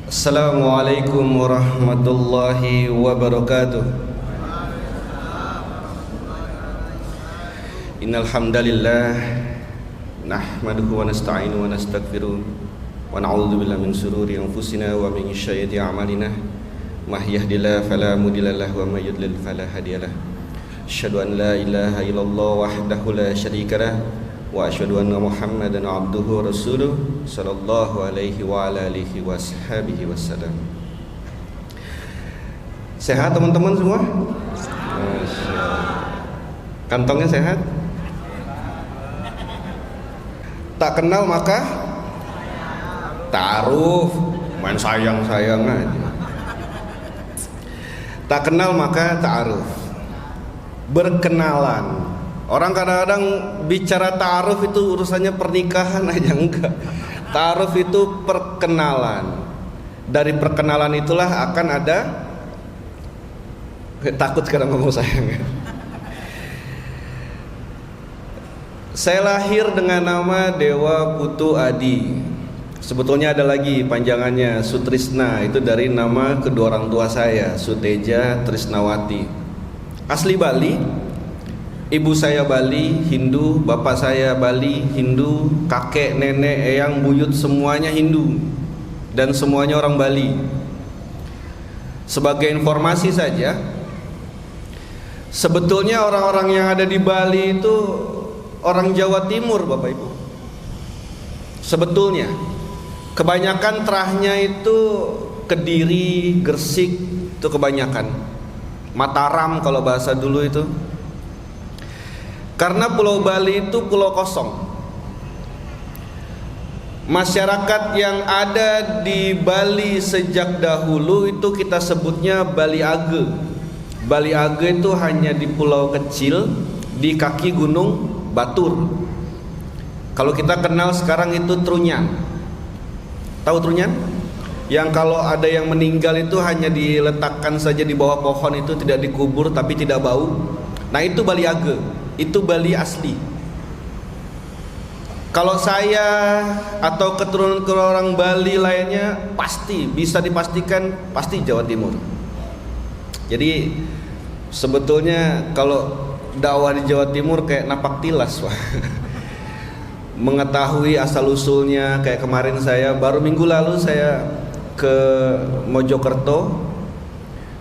Assalamualaikum warahmatullahi wabarakatuh. Innal hamdalillah nahmaduhu wa nasta'inuhu wa nastaghfiruh wa na'udzu billahi min shururi anfusina wa min sayyiati a'malina. May yahdihillahu fala mudhillalah wa may yudlil fala hadiyalah. Asyhadu an la ilaha illallah wahdahu la syarikalah wa asyhadu anna Muhammadan abduhu wa rasuluh sallallahu alaihi wa ala alihi washabihi wasallam. Sehat teman-teman semua? Kantongnya sehat? Tak kenal maka ta'aruf, main sayang-sayang aja. Tak kenal maka ta'aruf, berkenalan. Orang kadang-kadang bicara ta'aruf itu urusannya pernikahan aja, enggak. Ta'aruf itu perkenalan. Dari perkenalan itulah akan ada, takut sekarang ngomong sayang. Saya lahir dengan nama Dewa Putu Adi. Sebetulnya ada lagi panjangannya Sutrisna, itu dari nama kedua orang tua saya, Suteja Trisnawati. Asli Bali. Ibu saya Bali, Hindu, bapak saya Bali, Hindu, kakek, nenek, eyang, buyut semuanya Hindu dan semuanya orang Bali. Sebagai informasi saja, sebetulnya orang-orang yang ada di Bali itu orang Jawa Timur, Bapak Ibu. Sebetulnya kebanyakan terahnya itu Kediri, Gresik, itu kebanyakan. Mataram kalau bahasa dulu itu. Karena Pulau Bali itu pulau kosong. Masyarakat yang ada di Bali sejak dahulu itu kita sebutnya Bali Age. Bali Age itu hanya di pulau kecil di kaki gunung Batur. Kalau kita kenal sekarang itu Trunyan. Tahu Trunyan? Yang kalau ada yang meninggal itu hanya diletakkan saja di bawah pohon, itu tidak dikubur tapi tidak bau. Nah itu Bali Age. Itu Bali asli. Kalau saya atau keturunan orang Bali lainnya pasti bisa dipastikan pasti Jawa Timur. Jadi sebetulnya kalau dakwah di Jawa Timur kayak napak tilas, Pak. Mengetahui asal usulnya. Kayak kemarin saya baru minggu lalu saya ke Mojokerto,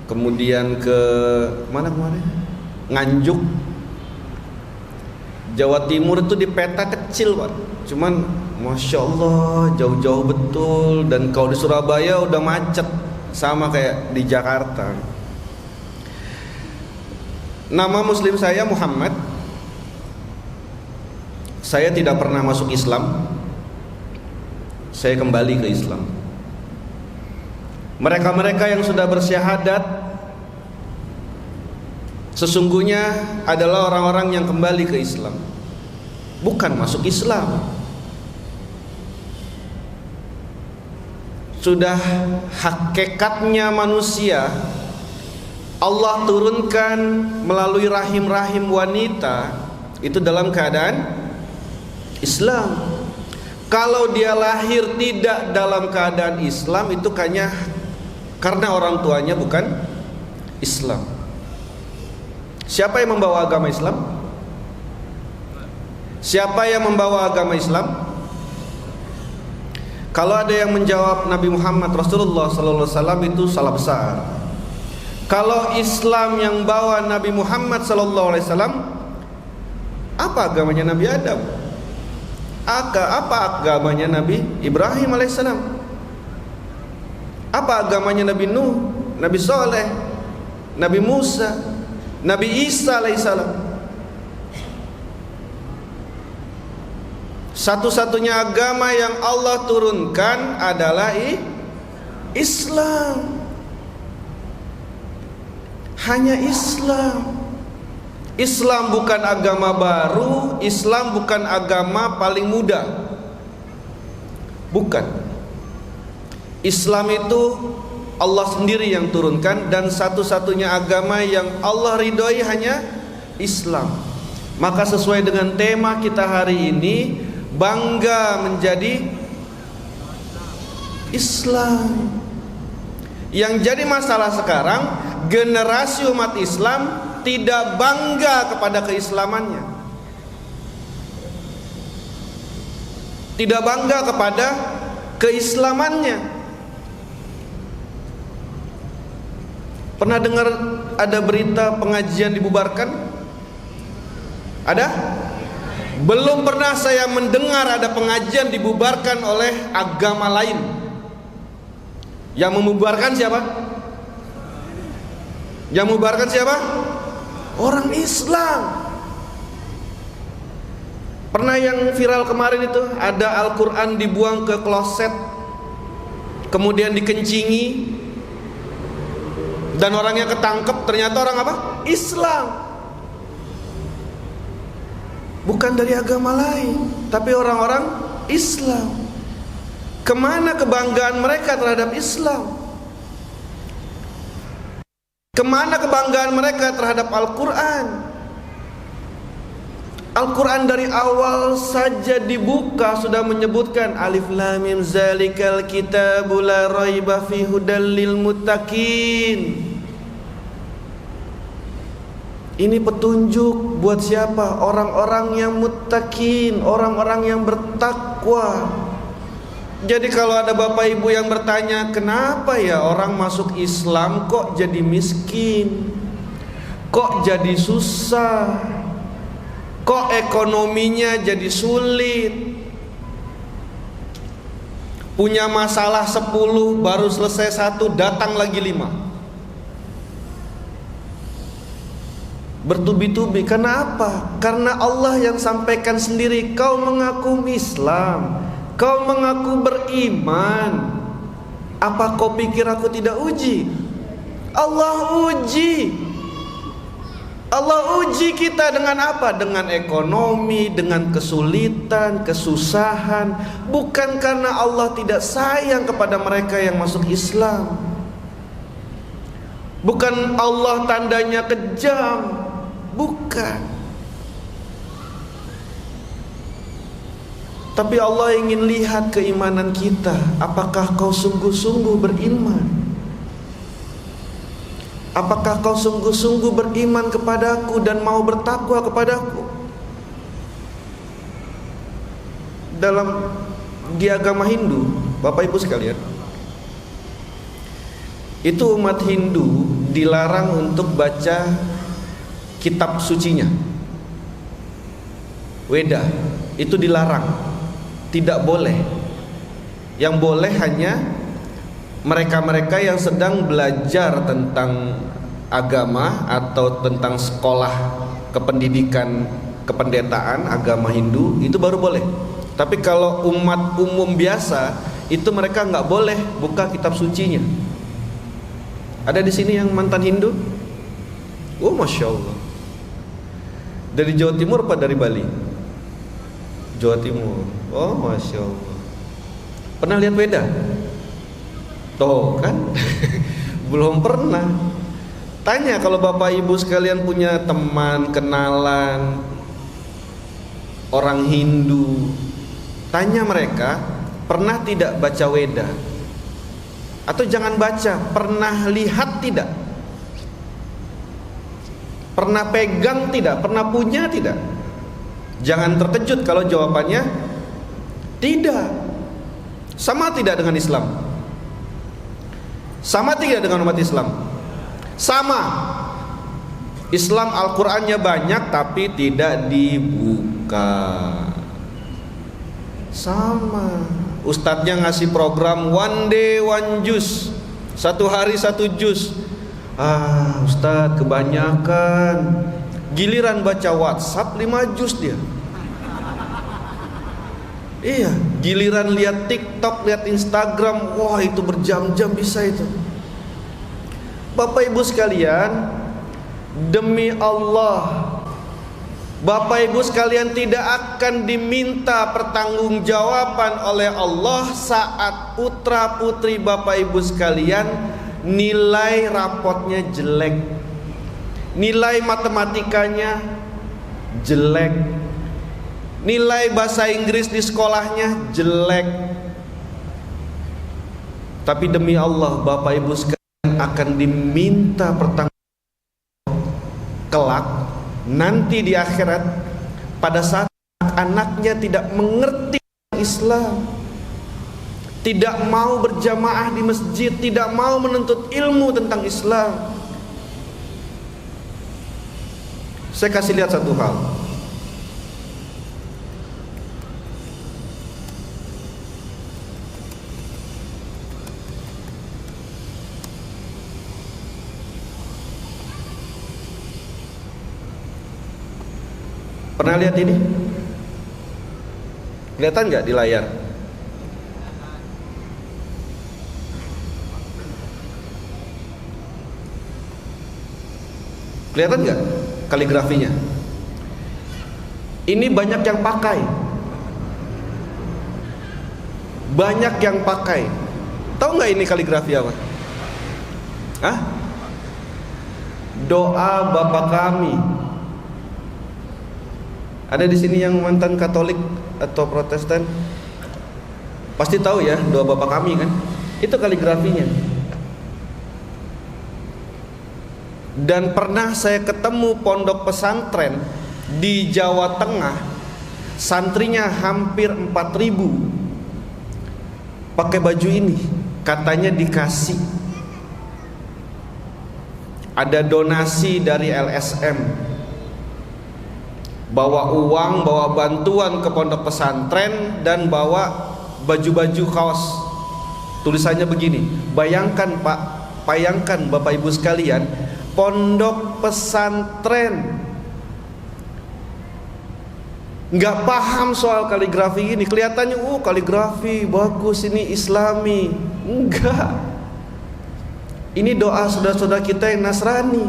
kemudian ke mana kemarin? Nganjuk. Jawa Timur itu di peta kecil, Pak. Cuman Masya Allah jauh-jauh betul. Dan kalau di Surabaya udah macet, sama kayak di Jakarta. Nama muslim saya Muhammad. Saya tidak pernah masuk Islam. Saya kembali ke Islam. Mereka-mereka yang sudah bersyahadat sesungguhnya adalah orang-orang yang kembali ke Islam, bukan masuk Islam. Sudah hakikatnya manusia Allah turunkan melalui rahim-rahim wanita itu dalam keadaan Islam. Kalau dia lahir tidak dalam keadaan Islam, itu karena orang tuanya bukan Islam. Siapa yang membawa agama Islam? Siapa yang membawa agama Islam? Kalau ada yang menjawab Nabi Muhammad Rasulullah sallallahu alaihi wasallam, itu salah besar. Kalau Islam yang bawa Nabi Muhammad sallallahu alaihi wasallam, apa agamanya Nabi Adam? Apa agamanya Nabi Ibrahim alaihissalam? Apa agamanya Nabi Nuh, Nabi Saleh, Nabi Musa, Nabi Isa alaihissalam? Satu-satunya agama yang Allah turunkan adalah Islam. Hanya Islam. Islam bukan agama baru, Islam bukan agama paling muda. Bukan. Islam itu Allah sendiri yang turunkan, dan satu-satunya agama yang Allah ridhoi hanya Islam. Maka sesuai dengan tema kita hari ini, bangga menjadi Islam. Yang jadi masalah sekarang, generasi umat Islam tidak bangga kepada keislamannya, tidak bangga kepada keislamannya. Pernah dengar ada berita pengajian dibubarkan? Ada? Belum pernah saya mendengar ada pengajian dibubarkan oleh agama lain. Yang membubarkan siapa? Yang membubarkan siapa? Orang Islam. Pernah yang viral kemarin itu, ada Al-Quran dibuang ke kloset, kemudian dikencingi, dan orangnya ketangkep. Ternyata orang apa? Islam. Bukan dari agama lain, tapi orang-orang Islam. Kemana kebanggaan mereka terhadap Islam? Kemana kebanggaan mereka terhadap Al-Quran? Al-Quran dari awal saja dibuka sudah menyebutkan Alif Lam Mim Zalikal Kitabu La Raiba Fi Hudal Lil Muttaqin. Ini petunjuk buat siapa? Orang-orang yang muttaqin, orang-orang yang bertakwa. Jadi kalau ada bapak ibu yang bertanya, kenapa ya orang masuk Islam kok jadi miskin, kok jadi susah, kok ekonominya jadi sulit, punya masalah 10 baru selesai 1 datang lagi 5, bertubi-tubi. Karena apa? Karena Allah yang sampaikan sendiri, kau mengaku Islam, kau mengaku beriman, apa kau pikir aku tidak uji? Allah uji. Allah uji kita dengan apa? Dengan ekonomi, dengan kesulitan, kesusahan. Bukan karena Allah tidak sayang kepada mereka yang masuk Islam. Bukan Allah tandanya kejam. Bukan. Tapi Allah ingin lihat keimanan kita. Apakah kau sungguh-sungguh beriman? Apakah kau sungguh-sungguh beriman kepadaku dan mau bertakwa kepadaku? Di agama Hindu, Bapak Ibu sekalian, itu umat Hindu dilarang untuk baca kitab sucinya. Weda itu dilarang. Tidak boleh. Yang boleh hanya mereka-mereka yang sedang belajar tentang agama atau tentang sekolah kependidikan kependetaan agama Hindu, itu baru boleh. Tapi kalau umat umum biasa, itu mereka nggak boleh buka kitab sucinya. Ada di sini yang mantan Hindu? Oh, Masya Allah. Dari Jawa Timur apa dari Bali? Jawa Timur. Oh, Masya Allah. Pernah lihat Weda? Tuh kan. Belum pernah. Tanya kalau Bapak Ibu sekalian punya teman, kenalan orang Hindu, tanya mereka, pernah tidak baca Weda? Atau jangan baca, pernah lihat tidak? Pernah pegang tidak? Pernah punya tidak? Jangan terkejut kalau jawabannya tidak. Sama tidak dengan Islam? Sama tidak dengan umat Islam? Sama. Islam Al-Qur'annya banyak tapi tidak dibuka. Sama. Ustadznya ngasih program one day one juz, 1 hari 1 juz. Ustadz kebanyakan. Giliran baca WhatsApp 5 juz dia. Iya, giliran lihat TikTok, lihat Instagram, wah itu berjam-jam bisa itu. Bapak Ibu sekalian, demi Allah, Bapak Ibu sekalian tidak akan diminta pertanggungjawaban oleh Allah saat putra putri Bapak Ibu sekalian nilai rapotnya jelek, nilai matematikanya jelek, nilai bahasa Inggris di sekolahnya jelek. Tapi demi Allah Bapak Ibu sekalian, dan akan diminta pertanggungan kelak nanti di akhirat pada saat anaknya tidak mengerti Islam, tidak mau berjamaah di masjid, tidak mau menuntut ilmu tentang Islam. Saya kasih lihat satu hal. Pernah lihat ini? Kelihatan nggak di layar? Kelihatan nggak kaligrafinya? Ini banyak yang pakai. Banyak yang pakai. Tahu nggak ini kaligrafi apa? Hah? Doa Bapa Kami. Ada di sini yang mantan Katolik atau Protestan? Pasti tahu ya, doa Bapa Kami kan? Itu kaligrafinya. Dan pernah saya ketemu pondok pesantren di Jawa Tengah, santrinya hampir 4.000 pakai baju ini, katanya dikasih, ada donasi dari LSM, bawa uang, bawa bantuan ke pondok pesantren, dan bawa baju-baju kaos. Tulisannya begini, bayangkan Pak, bayangkan Bapak Ibu sekalian, pondok pesantren nggak paham soal kaligrafi ini. Kelihatannya kaligrafi bagus, ini Islami. Enggak, ini doa saudara-saudara kita yang Nasrani.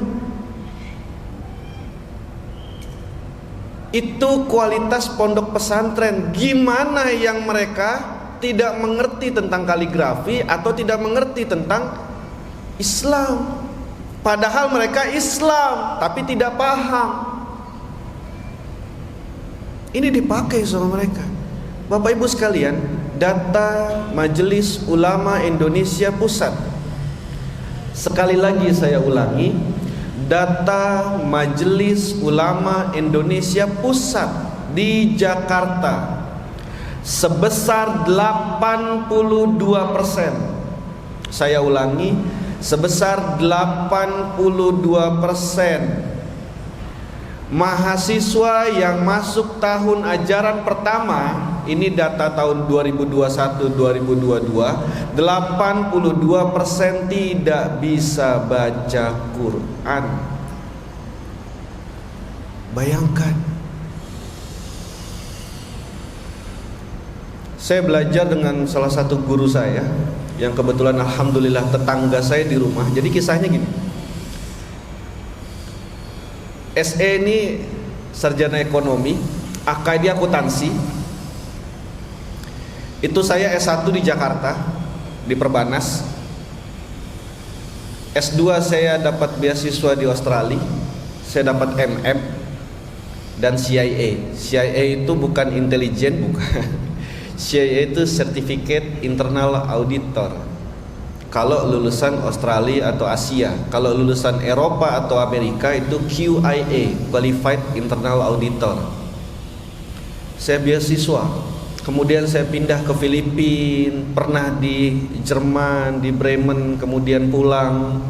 Itu kualitas pondok pesantren. Gimana yang mereka tidak mengerti tentang kaligrafi atau tidak mengerti tentang Islam, padahal mereka Islam tapi tidak paham. Ini dipakai sama mereka. Bapak Ibu sekalian, data Majelis Ulama Indonesia Pusat, sekali lagi saya ulangi, data Majelis Ulama Indonesia Pusat di Jakarta sebesar 82%. Saya ulangi, sebesar 82% mahasiswa yang masuk tahun ajaran pertama, ini data tahun 2021-2022, 82% tidak bisa baca Quran. Bayangkan. Saya belajar dengan salah satu guru saya yang kebetulan alhamdulillah tetangga saya di rumah. Jadi kisahnya gini, SE ini sarjana ekonomi, AK dia akuntansi. Itu saya S1 di Jakarta, di Perbanas. S2 saya dapat beasiswa di Australia. Saya dapat MM dan CIA. CIA itu bukan intelijen, bukan. CIA itu Certificate Internal Auditor. Kalau lulusan Australia atau Asia. Kalau lulusan Eropa atau Amerika itu QIA, Qualified Internal Auditor. Saya beasiswa. Kemudian saya pindah ke Filipina, pernah di Jerman, di Bremen, kemudian pulang.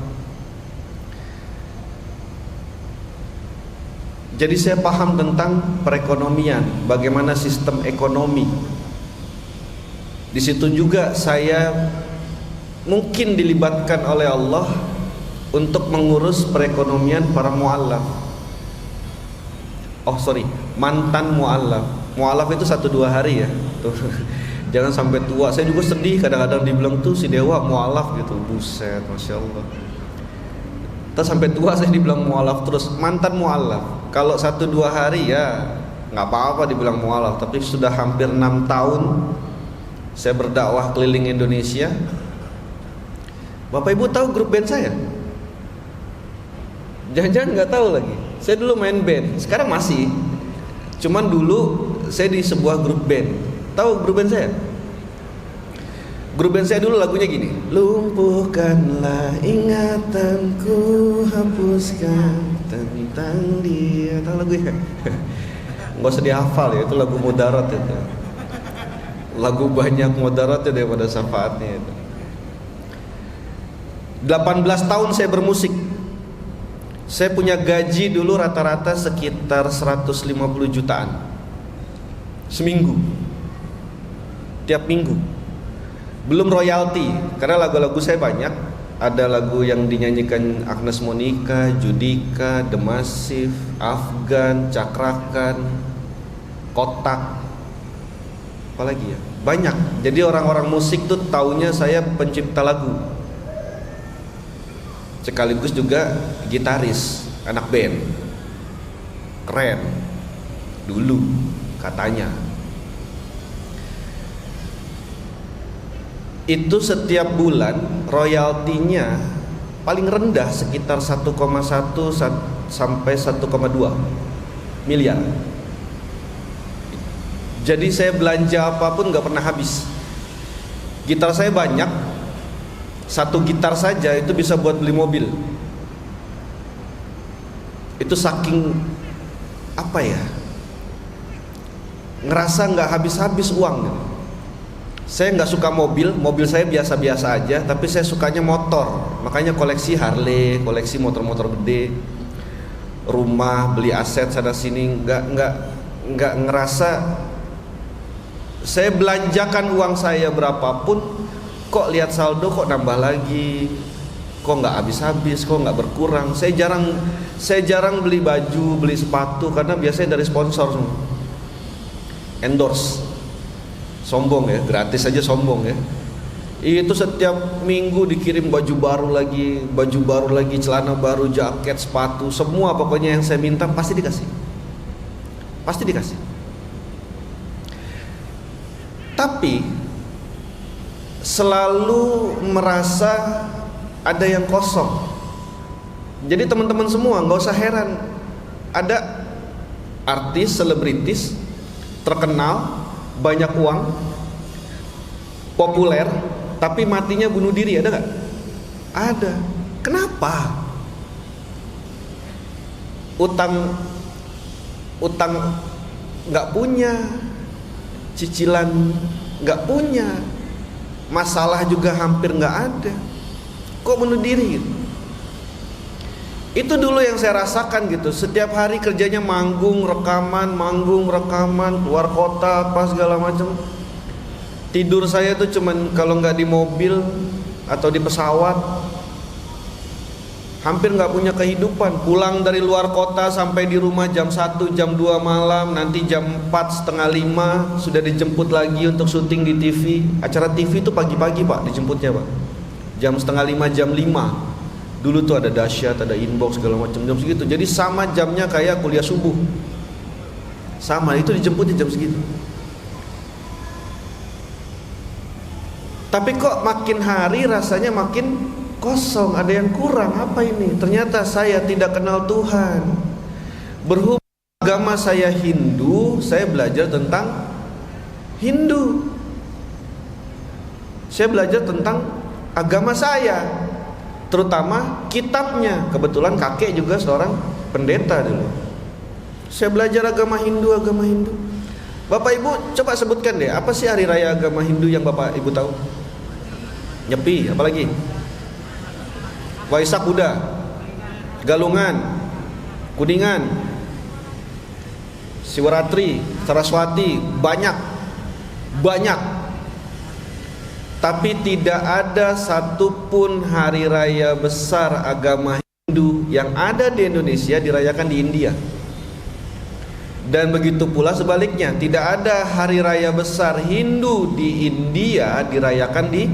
Jadi saya paham tentang perekonomian, bagaimana sistem ekonomi. Di situ juga saya mungkin dilibatkan oleh Allah untuk mengurus perekonomian para mu'allaf. Mantan mu'allaf. Mu'allaf itu 1-2 hari ya. Tuh. Jangan sampai tua. Saya juga sedih kadang-kadang dibilang tuh si Dewa mu'allaf gitu. Buset, Masya Allah. Terus sampai tua saya dibilang mu'allaf terus. Mantan mu'allaf. Kalau 1-2 hari ya nggak apa-apa dibilang mu'allaf. Tapi sudah hampir 6 tahun saya berdakwah keliling Indonesia. Bapak Ibu tahu grup band saya? Jangan-jangan nggak tahu lagi. Saya dulu main band, sekarang masih. Cuman dulu saya di sebuah grup band. Tahu grup band saya? Grup band saya dulu lagunya gini. Lumpuhkanlah ingatanku, hapuskan tentang dia. Tahu lagu ya? Nggak usah dihafal ya, itu lagu mudarat itu. Lagu banyak mudaratnya daripada syafaatnya itu. 18 tahun saya bermusik. Saya punya gaji dulu rata-rata sekitar 150 jutaan seminggu, tiap minggu. Belum royalti, karena lagu-lagu saya banyak. Ada lagu yang dinyanyikan Agnes Monica, Judika, The Massive, Afgan, Cakrakan, Kotak, apalagi ya, banyak. Jadi orang-orang musik tuh taunya saya pencipta lagu, sekaligus juga gitaris, anak band. Keren dulu katanya. Itu setiap bulan royaltinya paling rendah sekitar 1,1 sampai 1,2 miliar. Jadi saya belanja apapun gak pernah habis. Gitar saya banyak, satu gitar saja itu bisa buat beli mobil. Itu saking apa ya, ngerasa gak habis-habis uang. Saya nggak suka mobil saya biasa-biasa aja, tapi saya sukanya motor, makanya koleksi Harley, koleksi motor-motor gede, rumah, beli aset sana sini, nggak ngerasa. Saya belanjakan uang saya berapapun, kok lihat saldo kok nambah lagi, kok nggak habis-habis, kok nggak berkurang. Saya jarang beli baju, beli sepatu, karena biasanya dari sponsor semua, endorse. Sombong ya, gratis aja sombong ya. Itu setiap minggu dikirim baju baru lagi, celana baru, jaket, sepatu, semua pokoknya yang saya minta pasti dikasih. Tapi selalu merasa ada yang kosong. Jadi teman-teman semua nggak usah heran, ada artis, selebritis, terkenal, banyak uang, populer, tapi matinya bunuh diri, ada nggak? Ada. Kenapa? Utang nggak punya, cicilan nggak punya, masalah juga hampir nggak ada, kok bunuh diri gitu. Itu dulu yang saya rasakan gitu. Setiap hari kerjanya manggung, rekaman, keluar kota, apa segala macam. Tidur saya tuh cuman kalau nggak di mobil atau di pesawat. Hampir nggak punya kehidupan. Pulang dari luar kota sampai di rumah jam 1, jam 2 malam, nanti jam 4, setengah 5 sudah dijemput lagi untuk syuting di TV. Acara TV itu pagi-pagi Pak, dijemputnya Pak. Jam setengah 5, jam 5. Dulu tuh ada dahsyat, ada inbox segala macam jam segitu. Jadi sama jamnya kayak kuliah subuh. Sama, itu dijemputnya jam segitu. Tapi kok makin hari rasanya makin kosong, ada yang kurang. Apa ini? Ternyata saya tidak kenal Tuhan. Berhubung agama saya Hindu, saya belajar tentang Hindu. Saya belajar tentang agama saya, terutama kitabnya. Kebetulan kakek juga seorang pendeta dulu. Saya belajar agama Hindu. Bapak Ibu coba sebutkan deh, apa sih hari raya agama Hindu yang Bapak Ibu tahu? Nyepi, apalagi? Waisak Kuda, Galungan, Kuningan, Siwaratri, Saraswati, banyak. Tapi tidak ada satupun hari raya besar agama Hindu yang ada di Indonesia dirayakan di India. Dan begitu pula sebaliknya, tidak ada hari raya besar Hindu di India dirayakan di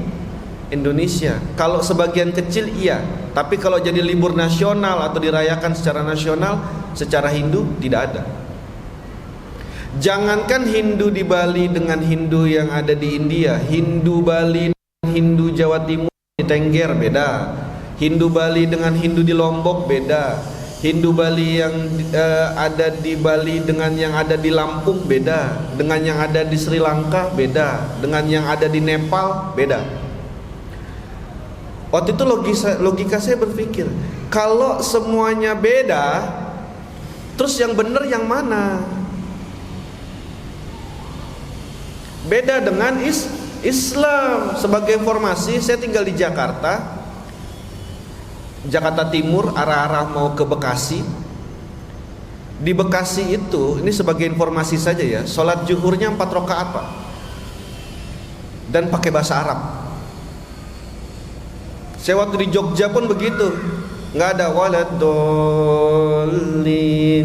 Indonesia. Kalau sebagian kecil iya, tapi kalau jadi libur nasional atau dirayakan secara nasional, secara Hindu tidak ada. Jangankan Hindu di Bali dengan Hindu yang ada di India, Hindu Bali dengan Hindu Jawa Timur di Tengger beda, Hindu Bali dengan Hindu di Lombok beda, Hindu Bali yang ada di Bali dengan yang ada di Lampung beda, dengan yang ada di Sri Lanka beda, dengan yang ada di Nepal beda. Waktu itu logika saya berpikir, kalau semuanya beda, terus yang benar yang mana? Beda dengan Islam. Sebagai informasi, saya tinggal di Jakarta Timur, arah-arah mau ke Bekasi. Di Bekasi itu, ini sebagai informasi saja ya, sholat zuhurnya 4 rakaat Pak, dan pakai bahasa Arab. Saya waktu di Jogja pun begitu, nggak ada waladolin,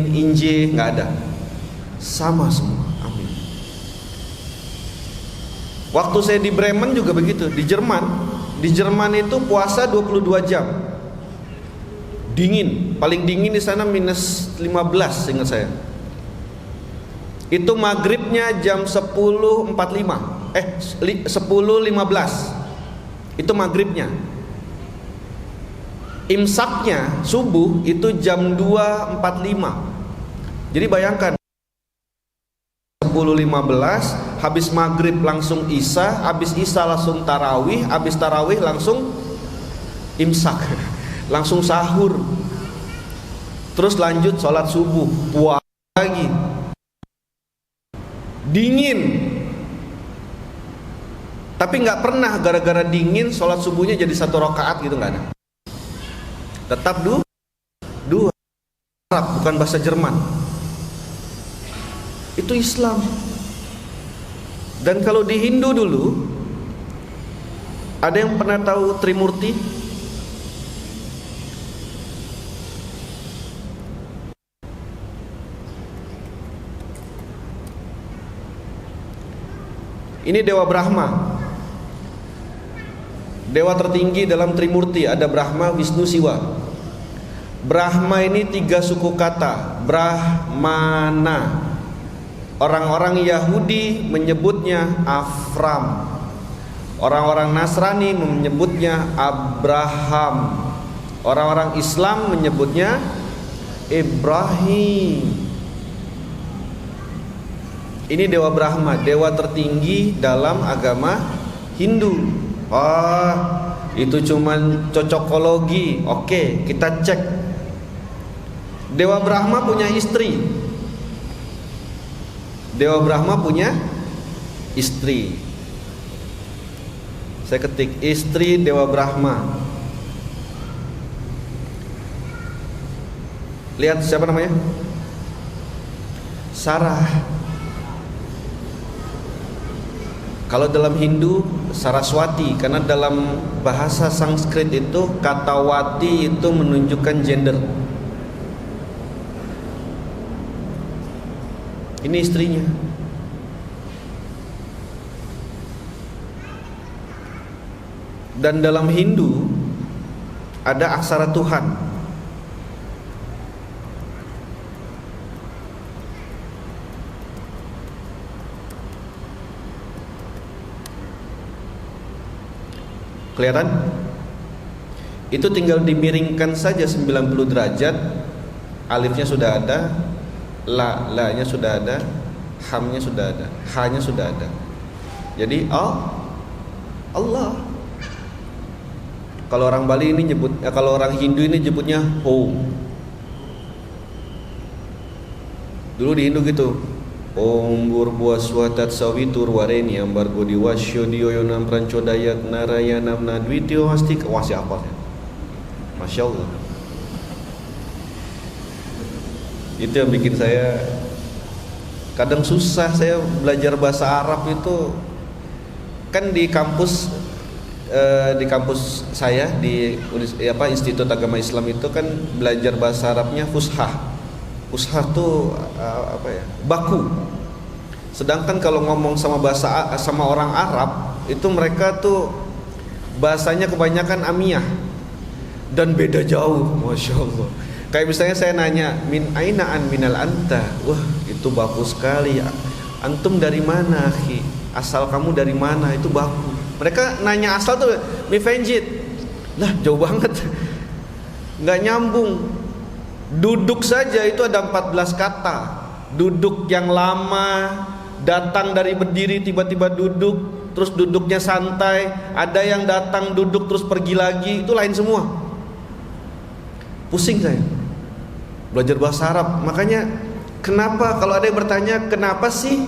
inji, nggak ada, sama semua. Amin. Waktu saya di Bremen juga begitu. Di Jerman itu puasa 22 jam, dingin, paling dingin di sana minus 15 ingat saya. Itu maghribnya jam 10.45, 10.15 itu maghribnya. Imsaknya subuh itu jam 2.45. Jadi bayangkan, 10.15 habis maghrib langsung isya, habis isya langsung tarawih, habis tarawih langsung imsak, langsung sahur, terus lanjut sholat subuh, puasa lagi, dingin. Tapi nggak pernah gara-gara dingin sholat subuhnya jadi 1 rakaat gitu, nggak ada. Tetap dua Arab, bukan bahasa Jerman. Itu Islam. Dan kalau di Hindu dulu, ada yang pernah tahu Trimurti? Ini Dewa Brahma, dewa tertinggi dalam Trimurti. Ada Brahma, Wisnu, Siwa. Brahma ini 3 suku kata, Brahmana. Orang-orang Yahudi menyebutnya Afram, orang-orang Nasrani menyebutnya Abraham, orang-orang Islam menyebutnya Ibrahim. Ini Dewa Brahma, dewa tertinggi dalam agama Hindu. Itu cuman cocokologi. Oke, kita cek. Dewa Brahma punya istri. Dewa Brahma punya istri. Saya ketik istri Dewa Brahma. Lihat siapa namanya? Sarah. Kalau dalam Hindu Saraswati, karena dalam bahasa Sanskrit itu kata wati itu menunjukkan gender. Ini istrinya. Dan dalam Hindu ada aksara Tuhan. Kelihatan? Itu tinggal dimiringkan saja 90 derajat. Alifnya sudah ada, la-nya sudah ada, hamnya sudah ada, ha-nya sudah ada. Jadi Allah. Kalau orang Bali ini kalau orang Hindu ini nyebutnya Om. Dulu di Hindu gitu. Om Burbuaswatat Sawitur Wareni Ambargo Diwasyo Dioyonam Prancodayat Narayanam Nadwityo Hastik. Wah, siapa ya? Masya Allah. Itu yang bikin saya kadang susah. Saya belajar bahasa Arab itu kan di kampus saya di Institut Agama Islam itu kan belajar bahasa Arabnya fushah. Fushah tuh baku. Sedangkan kalau ngomong sama orang Arab itu mereka tuh bahasanya kebanyakan amiyah dan beda jauh, masya Allah. Kayak misalnya saya nanya min ainaan minal anta, wah itu baku sekali. Antum dari mana, akhi? Asal kamu dari mana? Itu baku. Mereka nanya asal tuh mifenjit, lah jauh banget, nggak nyambung. Duduk saja itu ada 14 kata. Duduk yang lama, datang dari berdiri tiba-tiba duduk, terus duduknya santai, ada yang datang duduk terus pergi lagi, itu lain semua. Pusing saya belajar bahasa Arab. Makanya kenapa kalau ada yang bertanya kenapa sih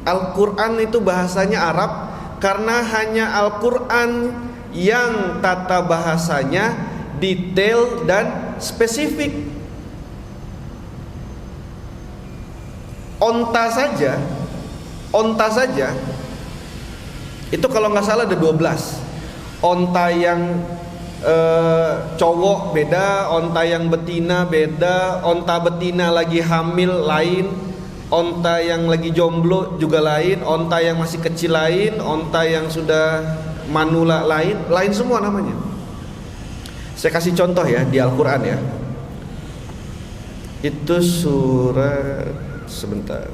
Al-Quran itu bahasanya Arab? Karena hanya Al-Quran yang tata bahasanya detail dan spesifik. Onta saja itu kalau nggak salah ada 12. Onta yang cowok beda, onta yang betina beda, onta betina lagi hamil lain, onta yang lagi jomblo juga lain, onta yang masih kecil lain, onta yang sudah manula lain semua namanya. Saya kasih contoh ya di Al-Quran ya. Itu surat, sebentar.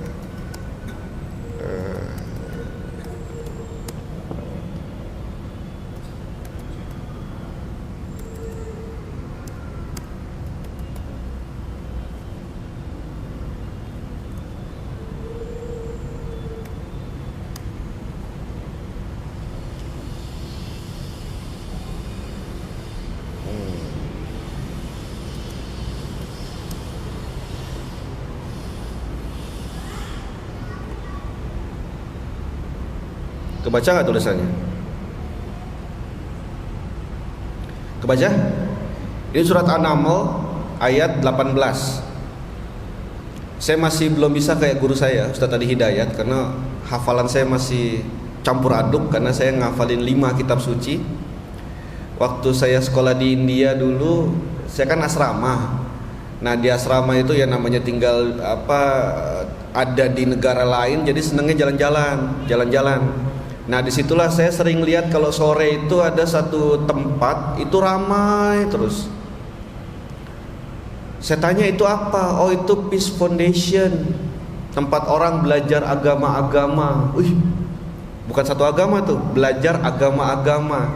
Kebaca nggak tulisannya? Kebaca? Ini surat An-Naml ayat 18. Saya masih belum bisa kayak guru saya, Ustaz Adi Hidayat, karena hafalan saya masih campur aduk karena saya ngafalin 5 kitab suci. Waktu saya sekolah di India dulu, saya kan asrama. Nah di asrama itu ya namanya tinggal ada di negara lain, jadi senengnya jalan-jalan. Nah disitulah saya sering lihat kalau sore itu ada satu tempat itu ramai terus. Saya tanya itu apa? Oh itu Peace Foundation, tempat orang belajar agama-agama. Bukan satu agama tuh, belajar agama-agama.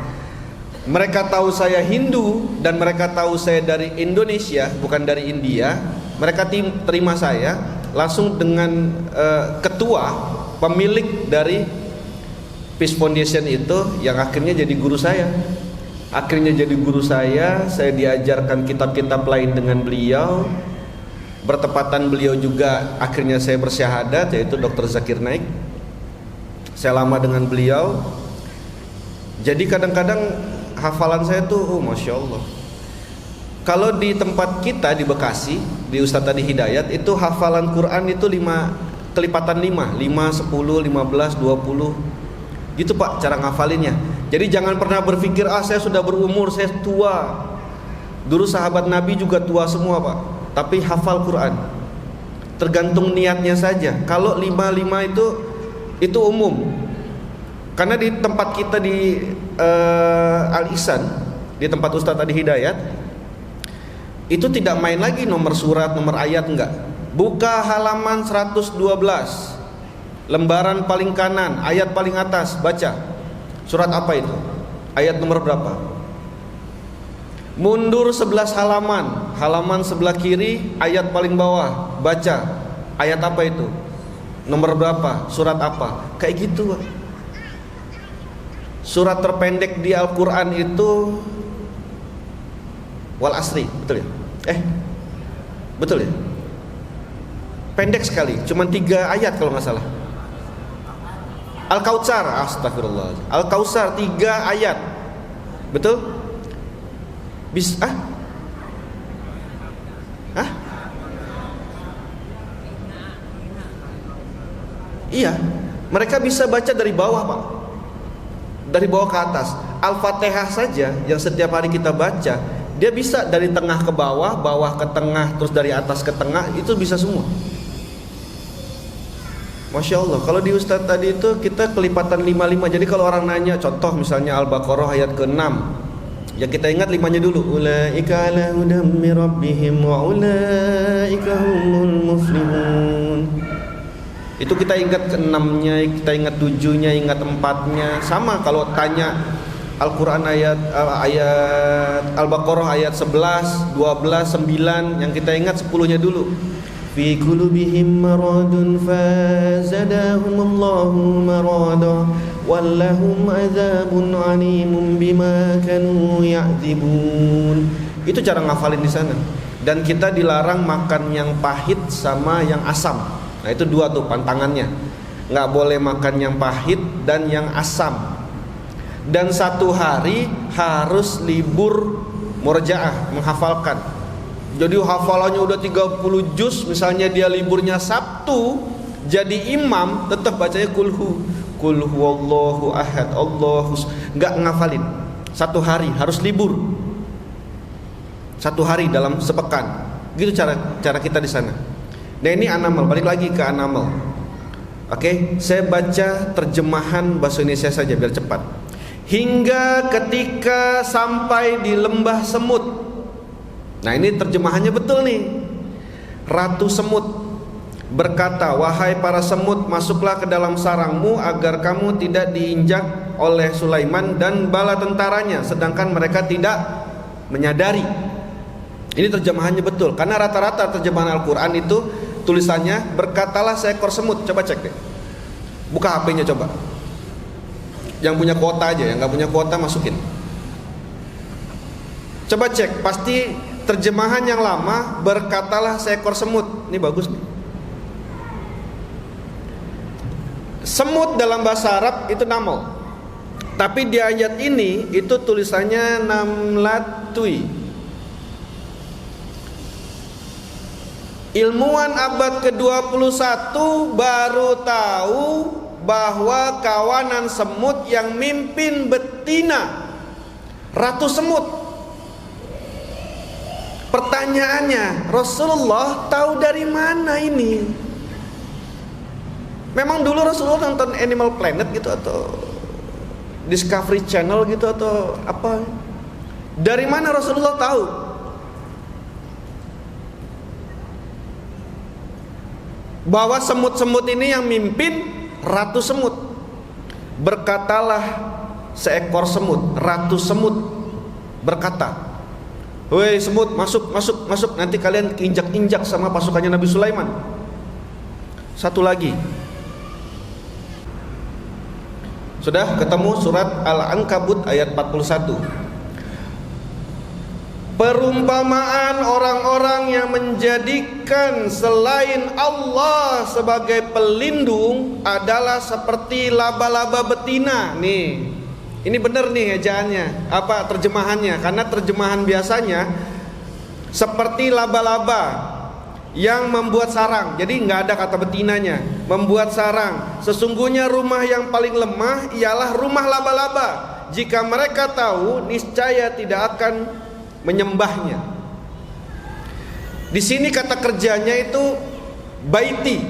Mereka tahu saya Hindu dan mereka tahu saya dari Indonesia, bukan dari India. Mereka terima saya langsung dengan ketua pemilik dari Peace Foundation itu yang akhirnya jadi guru saya. Saya diajarkan kitab-kitab lain dengan beliau. Bertepatan beliau juga akhirnya saya bersyahadat, yaitu Dr. Zakir Naik. Saya lama dengan beliau. Jadi kadang-kadang hafalan saya tuh Masya Allah. Kalau di tempat kita di Bekasi, di Ustadz Adi Hidayat, itu hafalan Quran itu 5 kelipatan 5, 10, 15, 20. Gitu Pak cara ngafalinnya. Jadi jangan pernah berpikir saya sudah berumur, saya tua. Dulu sahabat Nabi juga tua semua Pak, tapi hafal Quran. Tergantung niatnya saja. Kalau 5 itu umum. Karena di tempat kita di Al-Ihsan, di tempat Ustadz Adi Hidayat, itu tidak main lagi nomor surat, nomor ayat, enggak. Buka halaman 112, lembaran paling kanan, ayat paling atas, baca. Surat apa itu? Ayat nomor berapa? Mundur 11 halaman, halaman sebelah kiri, ayat paling bawah, baca. Ayat apa itu? Nomor berapa? Surat apa? Kayak gitu Pak. Surat terpendek di Al-Quran itu Wal Asri, betul ya? Betul ya? Pendek sekali, cuma 3 ayat kalau nggak salah. Al-Kautsar, astagfirullah. Al-Kautsar 3 ayat. Betul? Iya, mereka bisa baca dari bawah Pak. Dari bawah ke atas. Al-Fatihah saja yang setiap hari kita baca, dia bisa dari tengah ke bawah, bawah ke tengah, terus dari atas ke tengah, itu bisa semua. Masya Allah. Kalau di Ustadz tadi itu kita kelipatan 5. Jadi kalau orang nanya, contoh misalnya Al-Baqarah ayat ke-6, ya kita ingat 5-nya dulu. Ulaika ala hudan min rabbihim wa ulaika humul muflihun. Itu kita ingat ke-6-nya, kita ingat 7-nya, ingat 4-nya. Sama kalau tanya Al-Quran ayat Al-Baqarah ayat 11, 12, 9, yang kita ingat 10-nya dulu. Fi qulubihim maradun fazadahumullahu marada wallahum adzabun alimun bima kanu ya'dzibun. Itu cara ngafalin di sana. Dan kita dilarang makan yang pahit sama yang asam. Nah itu dua tuh pantangannya. Nggak boleh makan yang pahit dan yang asam. Dan 1 hari harus libur murajaah, menghafalkan. Jadi hafalannya udah 30 juz, misalnya dia liburnya Sabtu, jadi imam tetap bacanya kul huwallahu ahad, Allahus, nggak ngafalin. 1 hari harus libur. 1 hari dalam sepekan. Gitu cara kita di sana. Nah ini An-Naml, balik lagi ke An-Naml. Oke, saya baca terjemahan bahasa Indonesia saja biar cepat. Hingga ketika sampai di lembah semut. Nah ini terjemahannya betul nih. Ratu semut berkata, wahai para semut, masuklah ke dalam sarangmu agar kamu tidak diinjak oleh Sulaiman dan bala tentaranya, sedangkan mereka tidak menyadari. Ini terjemahannya betul, karena rata-rata terjemahan Al-Quran itu tulisannya berkatalah seekor semut. Coba cek deh, buka HP-nya coba. Yang punya kuota aja, yang nggak punya kuota masukin. Coba cek, pasti terjemahan yang lama berkatalah seekor semut. Ini bagus nih. Semut dalam bahasa Arab itu naml. Tapi di ayat ini itu tulisannya namlatui. Ilmuwan abad ke-21 baru tahu bahwa kawanan semut yang mimpin betina ratu semut. Pertanyaannya, Rasulullah tahu dari mana ini? Memang dulu Rasulullah nonton Animal Planet gitu atau Discovery Channel gitu atau apa? Dari mana Rasulullah tahu? Bahwa semut-semut ini yang mimpin ratu semut. Berkatalah seekor semut, ratu semut berkata, "Woi semut, masuk, masuk, masuk, nanti kalian injak-injak sama pasukannya Nabi Sulaiman." Satu lagi. Sudah ketemu surat Al-Ankabut ayat 41. Perumpamaan orang-orang yang menjadikan selain Allah sebagai pelindung adalah seperti laba-laba betina. Nih, ini benar nih ejaannya, apa terjemahannya? Karena terjemahan biasanya seperti laba-laba yang membuat sarang. Jadi nggak ada kata betinanya. Membuat sarang. Sesungguhnya rumah yang paling lemah ialah rumah laba-laba. Jika mereka tahu, niscaya tidak akan menyembahnya. Di sini kata kerjanya itu baiti.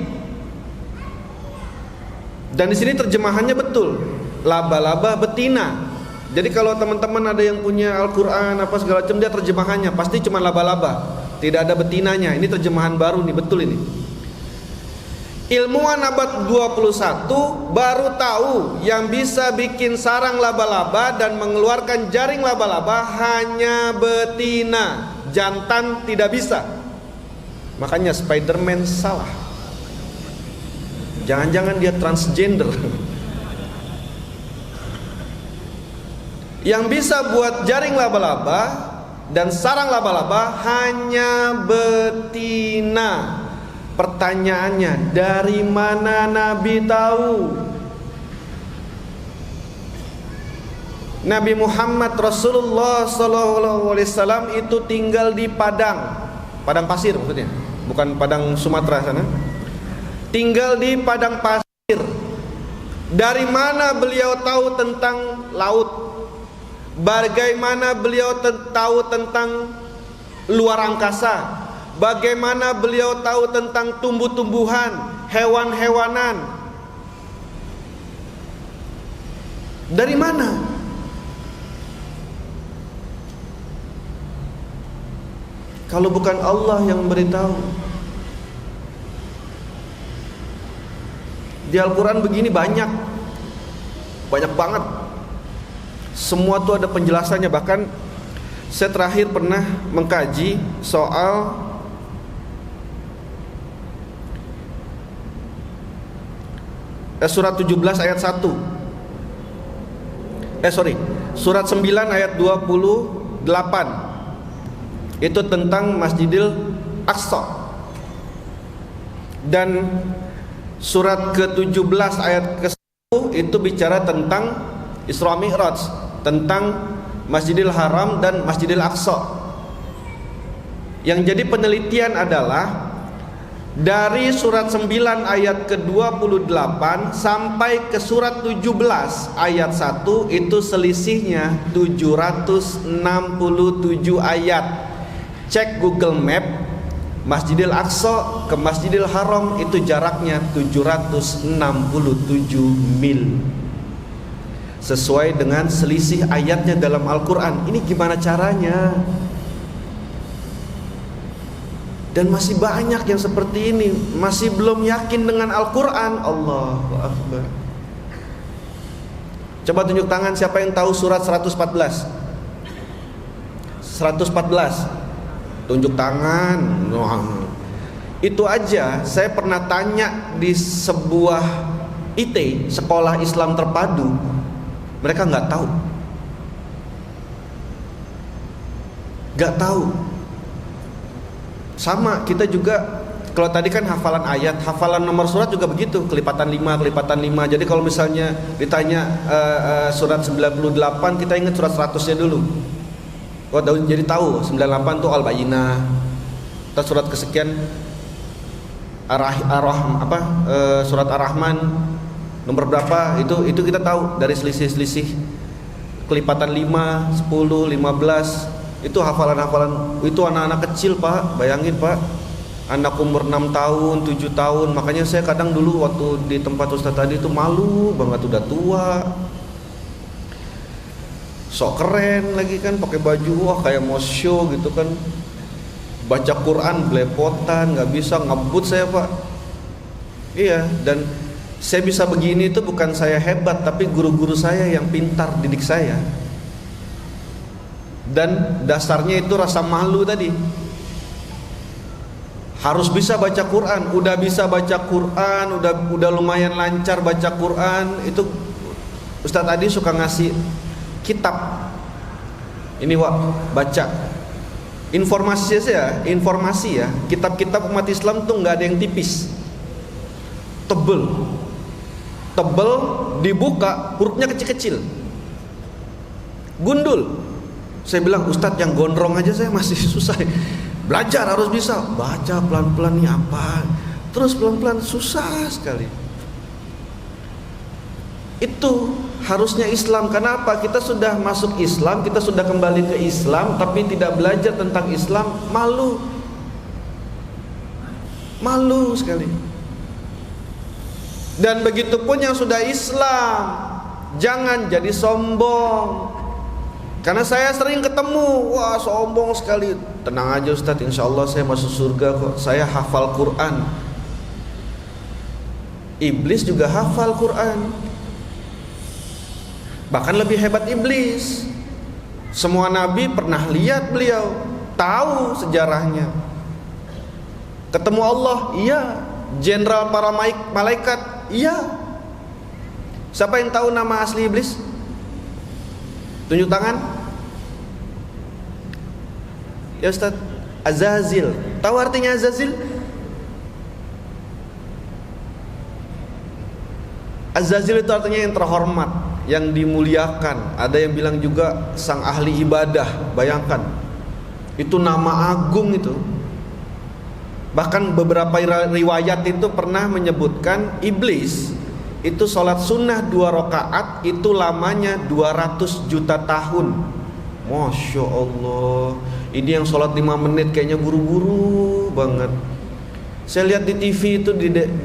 Dan di sini terjemahannya betul, laba-laba betina. Jadi kalau teman-teman ada yang punya Al-Quran apa segala macam, dia terjemahannya pasti cuma laba-laba, tidak ada betinanya. Ini terjemahan baru nih, betul ini. Ilmuwan abad 21 baru tahu yang bisa bikin sarang laba-laba dan mengeluarkan jaring laba-laba hanya betina, jantan tidak bisa. Makanya Spiderman salah. Jangan-jangan dia transgender. Yang bisa buat jaring laba-laba dan sarang laba-laba hanya betina. Pertanyaannya, dari mana Nabi tahu? Nabi Muhammad Rasulullah SAW itu tinggal di padang pasir maksudnya, bukan padang Sumatera sana. Tinggal di padang pasir. Dari mana beliau tahu tentang laut? Bagaimana beliau tahu tentang luar angkasa? Bagaimana beliau tahu tentang tumbuh-tumbuhan, hewan-hewanan? Dari mana? Kalau bukan Allah yang memberitahu. Di Al-Quran begini banyak banget. Semua tuh ada penjelasannya. Bahkan saya terakhir pernah mengkaji soal surat 17 ayat 1. Surat 9 ayat 28 itu tentang Masjidil Aqsa. Dan surat ke-17 ayat ke-1 itu bicara tentang Isra Mi'raj, tentang Masjidil Haram dan Masjidil Aqsa. Yang jadi penelitian adalah dari surat 9 ayat ke-28 sampai ke surat 17 ayat 1 itu selisihnya 767 ayat. Cek Google Map, Masjidil Aqsa ke Masjidil Haram itu jaraknya 767 mil. Sesuai dengan selisih ayatnya dalam Al-Quran. Ini gimana caranya? Dan masih banyak yang seperti ini, masih belum yakin dengan Al-Quran. Allahu Akbar. Coba tunjuk tangan siapa yang tahu surat 114. 114. Tunjuk tangan. Itu aja saya pernah tanya di sebuah IT, sekolah Islam terpadu. Mereka nggak tahu. Nggak tahu. Sama kita juga, kalau tadi kan hafalan ayat, hafalan nomor surat juga begitu, kelipatan 5. Jadi kalau misalnya ditanya surat 98, kita ingat surat 100-nya dulu. Jadi tahu 98 tuh Al-Bayyinah. Kita surat kesekian surat Ar-Rahman nomor berapa, itu kita tahu dari selisih-selisih kelipatan 5, 10, 15. Itu hafalan-hafalan. Itu anak-anak kecil, Pak. Bayangin, Pak, anak umur 6 tahun, 7 tahun. Makanya saya kadang dulu waktu di tempat Ustaz tadi itu malu banget, udah tua, sok keren lagi kan, pakai baju wah kayak mau show gitu kan. Baca Quran belepotan, nggak bisa, ngebut saya, Pak. Iya, dan saya bisa begini itu bukan saya hebat, tapi guru-guru saya yang pintar didik saya. Dan dasarnya itu rasa malu tadi. Harus bisa baca Quran. Udah bisa baca Quran, udah lumayan lancar baca Quran. Itu Ustaz tadi suka ngasih kitab. Ini Wak, baca. Informasi ya. Kitab-kitab umat Islam tuh nggak ada yang tipis. Tebel, dibuka hurufnya kecil-kecil. Gundul. Saya bilang, Ustadz yang gondrong aja saya masih susah. Belajar harus bisa baca pelan-pelan nih apa. Terus pelan-pelan susah sekali. Itu harusnya Islam. Kenapa? Kita sudah masuk Islam, kita sudah kembali ke Islam, tapi tidak belajar tentang Islam, malu. Malu sekali. Dan begitu pun yang sudah Islam, jangan jadi sombong. Karena saya sering ketemu, wah sombong sekali. Tenang aja Ustadz, insya Allah saya masuk surga kok. Saya hafal Quran. Iblis juga hafal Quran. Bahkan lebih hebat iblis. Semua nabi pernah lihat beliau, tahu sejarahnya. Ketemu Allah, iya. Jenderal para malaikat, iya. Siapa yang tahu nama asli iblis? Tunjuk tangan. Ya Ustaz, Azazil. Tahu artinya Azazil? Azazil itu artinya yang terhormat, yang dimuliakan. Ada yang bilang juga sang ahli ibadah. Bayangkan, itu nama agung itu. Bahkan beberapa riwayat itu pernah menyebutkan iblis itu sholat sunnah 2 rakaat itu lamanya 200 juta tahun. Masya Allah. Ini yang sholat 5 menit kayaknya buru-buru banget. Saya lihat di TV itu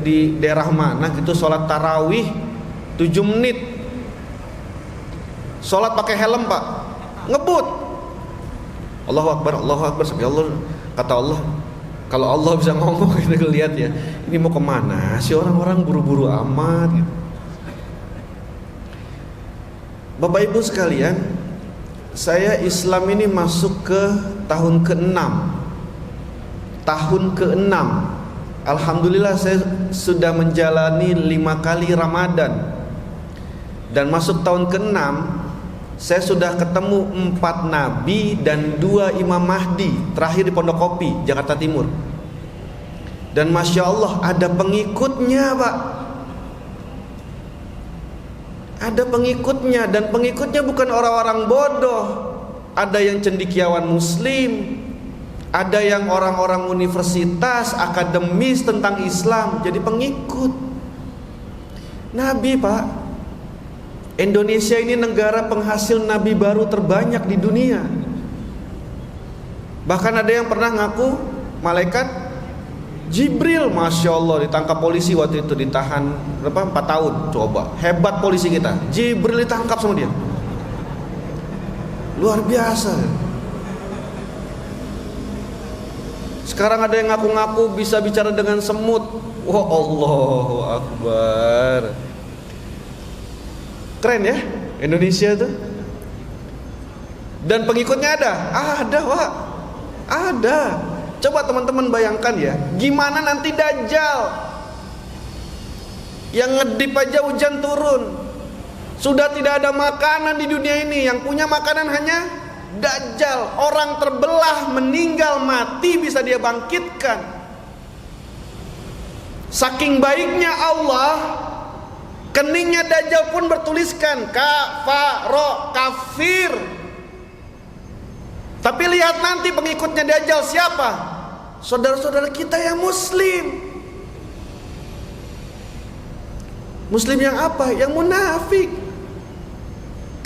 di daerah mana gitu, sholat tarawih 7 menit. Sholat pakai helm, Pak, ngebut. Allahu Akbar, Allahu Akbar, sampai Allah. Kata Allah, kalau Allah bisa ngomong, kita lihat ya, ini mau kemana sih orang-orang buru-buru amat gitu. Bapak Ibu sekalian, saya Islam ini masuk ke tahun ke-6. Tahun ke-6. Alhamdulillah saya sudah menjalani 5 kali Ramadan. Dan masuk tahun ke-6, Saya sudah ketemu 4 nabi dan 2 Imam Mahdi, terakhir di Pondok Kopi, Jakarta Timur. Dan Masya Allah ada pengikutnya, Pak. Ada pengikutnya, dan pengikutnya bukan orang-orang bodoh. Ada yang cendekiawan muslim, ada yang orang-orang universitas, akademis tentang Islam, jadi pengikut Nabi, Pak. Indonesia ini negara penghasil nabi baru terbanyak di dunia. Bahkan ada yang pernah ngaku malaikat Jibril. Masya Allah, ditangkap polisi waktu itu, ditahan berapa? 4 tahun. Coba, hebat polisi kita. Jibril ditangkap sama dia, luar biasa. Sekarang ada yang ngaku-ngaku bisa bicara dengan semut. Wah, Allahu Akbar. Keren ya Indonesia tuh. Dan pengikutnya ada? Ada, Pak. Ada. Coba teman-teman bayangkan ya, gimana nanti Dajjal yang ngedip aja hujan turun. Sudah tidak ada makanan di dunia ini, yang punya makanan hanya Dajjal. Orang terbelah, meninggal, mati bisa dia bangkitkan. Saking baiknya Allah, keningnya Dajjal pun bertuliskan kafaro, kafir. Tapi lihat nanti pengikutnya Dajjal siapa? Saudara-saudara kita yang muslim. Muslim yang apa? Yang munafik.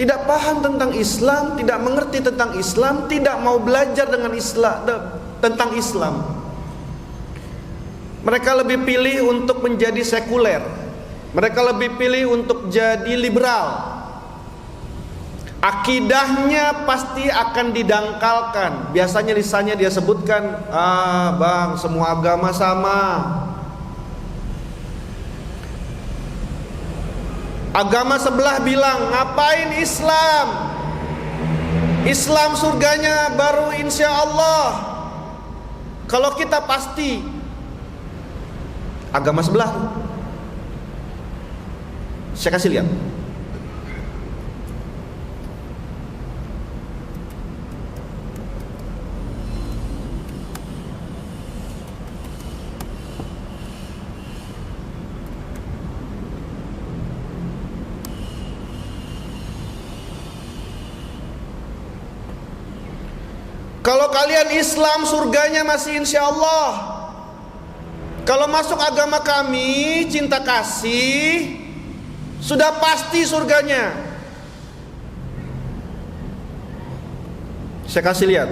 Tidak paham tentang Islam, tidak mengerti tentang Islam, tidak mau belajar dengan Islam, tentang Islam. Mereka lebih pilih untuk menjadi sekuler. Mereka lebih pilih untuk jadi liberal. Akidahnya pasti akan didangkalkan. Biasanya lisannya dia sebutkan, bang, semua agama sama. Agama sebelah bilang, ngapain Islam? Islam surganya baru insya Allah. Kalau kita pasti agama sebelah. Saya kasih lihat. Kalau kalian Islam surganya masih insya Allah. Kalau masuk agama kami cinta kasih, sudah pasti surganya. Saya kasih lihat.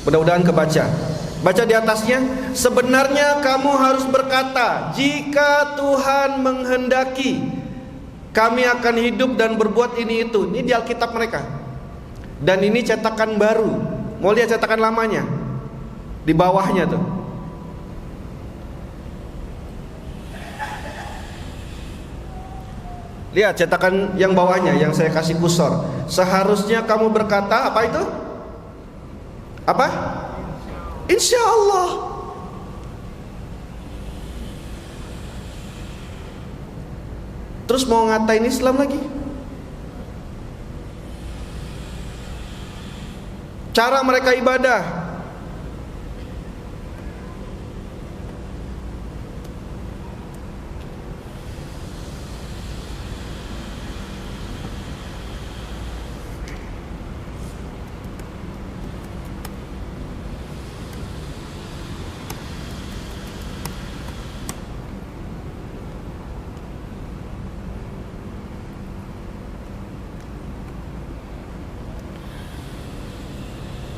Mudah-mudahan kebaca. Baca di atasnya. Sebenarnya kamu harus berkata, jika Tuhan menghendaki, kami akan hidup dan berbuat ini itu. Ini di Alkitab mereka. Dan ini cetakan baru. Mau lihat cetakan lamanya? Di bawahnya tuh. Lihat cetakan yang bawahnya, yang saya kasih kursor. Seharusnya kamu berkata apa itu? Apa? Insya Allah. Terus mau ngatain Islam lagi? Cara mereka ibadah.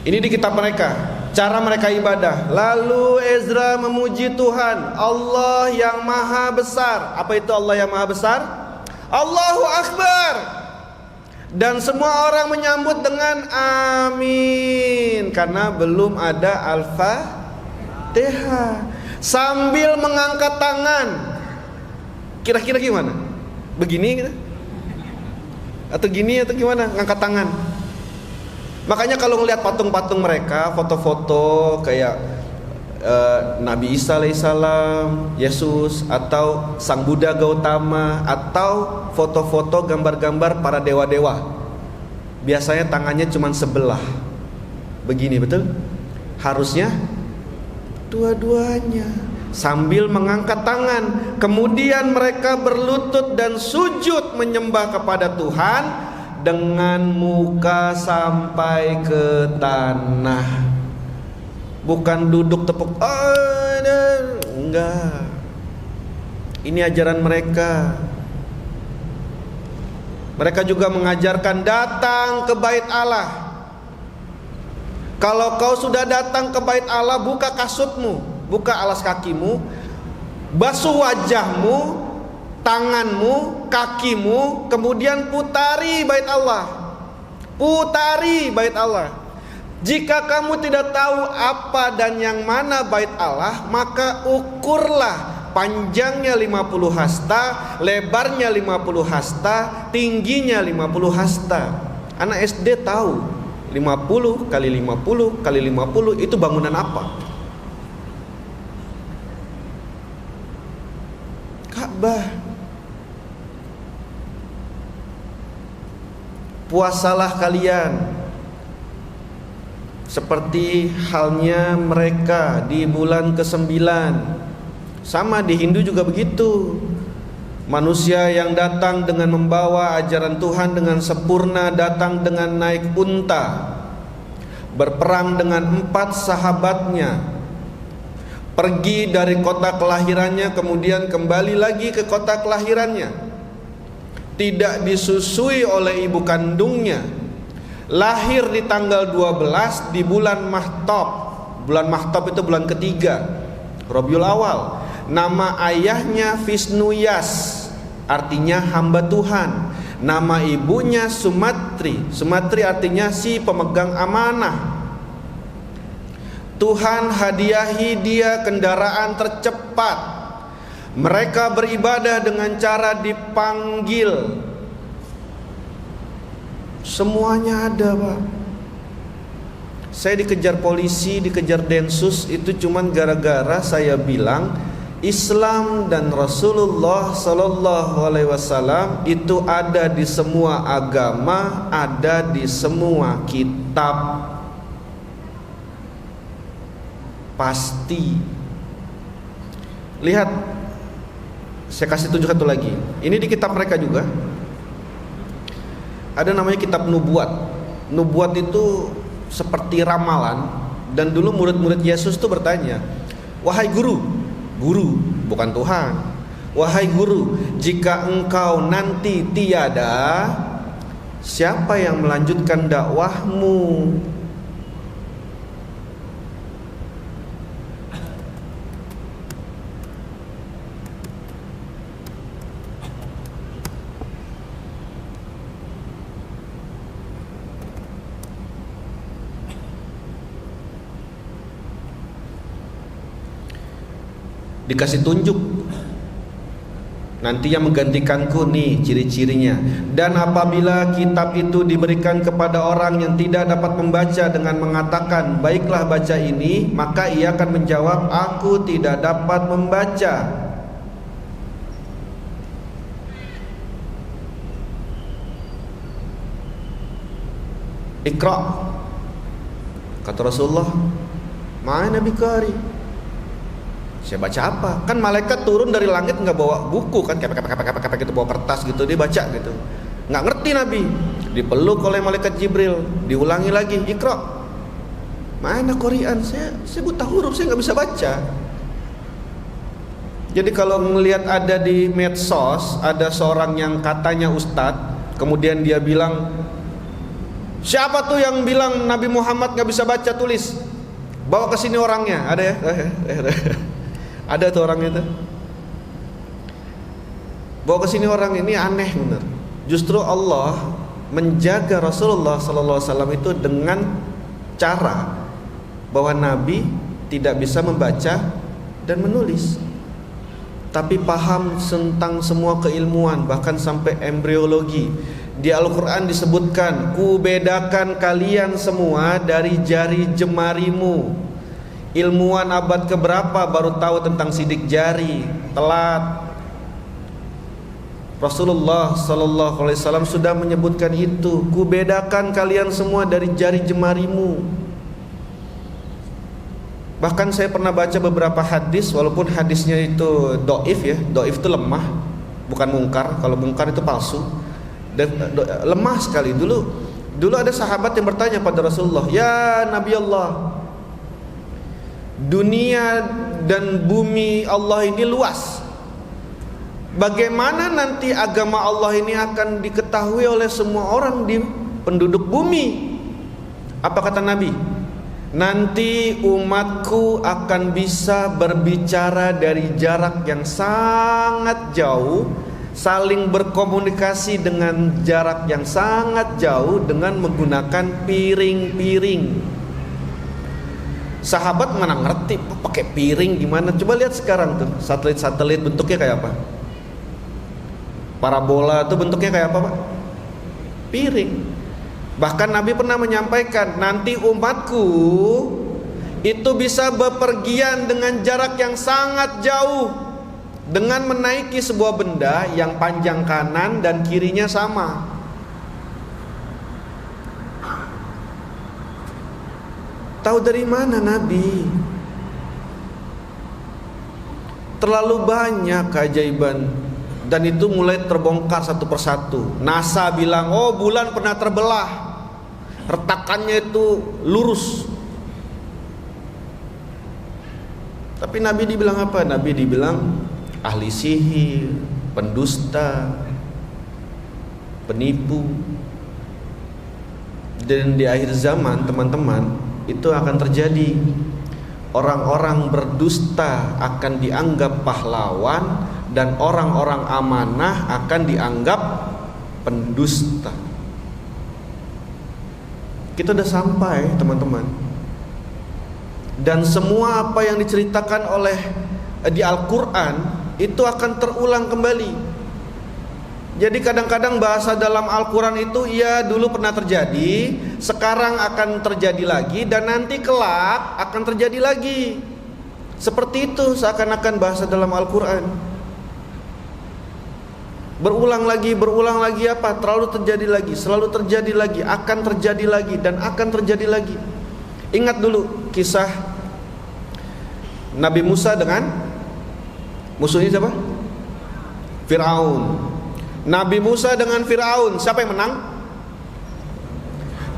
Ini di kitab mereka, cara mereka ibadah. Lalu Ezra memuji Tuhan, Allah yang maha besar. Apa itu Allah yang maha besar? Allahu Akbar. Dan semua orang menyambut dengan amin, karena belum ada Al-Fatihah. Sambil mengangkat tangan. Kira-kira gimana? Begini gitu? Atau gini atau gimana? Ngangkat tangan. Makanya kalau ngelihat patung-patung mereka, foto-foto kayak Nabi Isa alaihissalam, Yesus, atau Sang Buddha Gautama, atau foto-foto gambar-gambar para dewa-dewa. Biasanya tangannya cuma sebelah begini, betul? Harusnya dua-duanya sambil mengangkat tangan. Kemudian mereka berlutut dan sujud menyembah kepada Tuhan dengan muka sampai ke tanah. Bukan duduk tepuk, enggak. Ini ajaran mereka. Mereka juga mengajarkan datang ke bait Allah. Kalau kau sudah datang ke bait Allah, buka kasutmu, buka alas kakimu, basuh wajahmu, tanganmu, kakimu, kemudian putari bait Allah. Putari bait Allah. Jika kamu tidak tahu apa dan yang mana bait Allah, maka ukurlah panjangnya 50 hasta, lebarnya 50 hasta, tingginya 50 hasta. Anak SD tahu 50 kali 50 kali 50 itu bangunan apa? Ka'bah. Puasalah kalian seperti halnya mereka di bulan ke-9. Sama di Hindu juga begitu. Manusia yang datang dengan membawa ajaran Tuhan dengan sempurna, datang dengan naik unta, berperang dengan 4 sahabatnya, pergi dari kota kelahirannya, kemudian kembali lagi ke kota kelahirannya, tidak disusui oleh ibu kandungnya, lahir di tanggal 12 di bulan Mahtab. Bulan Mahtab itu bulan ketiga, Rabiul Awal. Nama ayahnya Visnuyas, artinya hamba Tuhan. Nama ibunya Sumatri. Sumatri artinya si pemegang amanah. Tuhan hadiahi dia kendaraan tercepat. Mereka beribadah dengan cara dipanggil. Semuanya ada, Pak. Saya dikejar polisi, dikejar Densus, itu cuman gara-gara saya bilang Islam dan Rasulullah Sallallahu Alaihi Wasallam itu ada di semua agama, ada di semua kitab. Pasti. Lihat, saya kasih tunjuk satu lagi. Ini di kitab mereka juga. Ada namanya kitab nubuat. Nubuat itu seperti ramalan. Dan dulu murid-murid Yesus itu bertanya, wahai guru, guru bukan Tuhan, wahai guru, jika engkau nanti tiada, siapa yang melanjutkan dakwahmu? Dikasih tunjuk, nanti yang menggantikanku nih ciri-cirinya. Dan apabila kitab itu diberikan kepada orang yang tidak dapat membaca dengan mengatakan, baiklah baca ini, maka ia akan menjawab, aku tidak dapat membaca. Iqra, kata Rasulullah, ma'ana bikari. Saya baca apa? Kan malaikat turun dari langit nggak bawa buku kan, kayak gitu, bawa kertas gitu, dia baca gitu. Nggak ngerti Nabi. Dipeluk oleh malaikat Jibril, diulangi lagi, Iqra. Mana Quran? Saya buta huruf, saya nggak bisa baca. Jadi kalau melihat ada di medsos, ada seorang yang katanya ustadz, kemudian dia bilang, siapa tuh yang bilang Nabi Muhammad nggak bisa baca tulis? Bawa ke sini orangnya, ada ya? Ada tuh orang itu. Bawa ke sini orang ini, aneh bener. Justru Allah menjaga Rasulullah Sallallahu Alaihi Wasallam itu dengan cara bahwa Nabi tidak bisa membaca dan menulis, tapi paham tentang semua keilmuan, bahkan sampai embriologi. Di Al-Quran disebutkan, ku bedakan kalian semua dari jari jemarimu. Ilmuwan abad keberapa baru tahu tentang sidik jari? Telat. Rasulullah sallallahu alaihi wasallam sudah menyebutkan itu. Ku bedakan kalian semua dari jari jemarimu. Bahkan saya pernah baca beberapa hadis, walaupun hadisnya itu doif ya. Doif itu lemah, bukan mungkar. Kalau mungkar itu palsu. Dan lemah sekali. Dulu ada sahabat yang bertanya pada Rasulullah, "Ya Nabi Allah, dunia dan bumi Allah ini luas. Bagaimana nanti agama Allah ini akan diketahui oleh semua orang di penduduk bumi?" Apa kata Nabi? "Nanti umatku akan bisa berbicara dari jarak yang sangat jauh, saling berkomunikasi dengan jarak yang sangat jauh dengan menggunakan piring-piring." Sahabat mana ngerti pakai piring gimana? Coba lihat sekarang tuh, satelit-satelit bentuknya kayak apa? Parabola tuh bentuknya kayak apa, Pak? Piring. Bahkan Nabi pernah menyampaikan, nanti umatku itu bisa bepergian dengan jarak yang sangat jauh dengan menaiki sebuah benda yang panjang kanan dan kirinya sama. Tahu dari mana Nabi? Terlalu banyak keajaiban, dan itu mulai terbongkar satu persatu. NASA bilang, oh bulan pernah terbelah, retakannya itu lurus. Tapi Nabi dibilang apa? Nabi dibilang ahli sihir, pendusta, penipu. Dan di akhir zaman teman-teman, itu akan terjadi. Orang-orang berdusta akan dianggap pahlawan, dan orang-orang amanah akan dianggap pendusta. Kita udah sampai teman-teman. Dan semua apa yang diceritakan oleh di Al-Quran itu akan terulang kembali. Jadi kadang-kadang bahasa dalam Al-Quran itu ya dulu pernah terjadi, sekarang akan terjadi lagi, dan nanti kelak akan terjadi lagi. Seperti itu seakan-akan bahasa dalam Al-Quran. Berulang lagi apa? Terlalu terjadi lagi, selalu terjadi lagi, akan terjadi lagi, dan akan terjadi lagi. Ingat dulu kisah Nabi Musa dengan musuhnya siapa? Fir'aun. Nabi Musa dengan Fir'aun, siapa yang menang?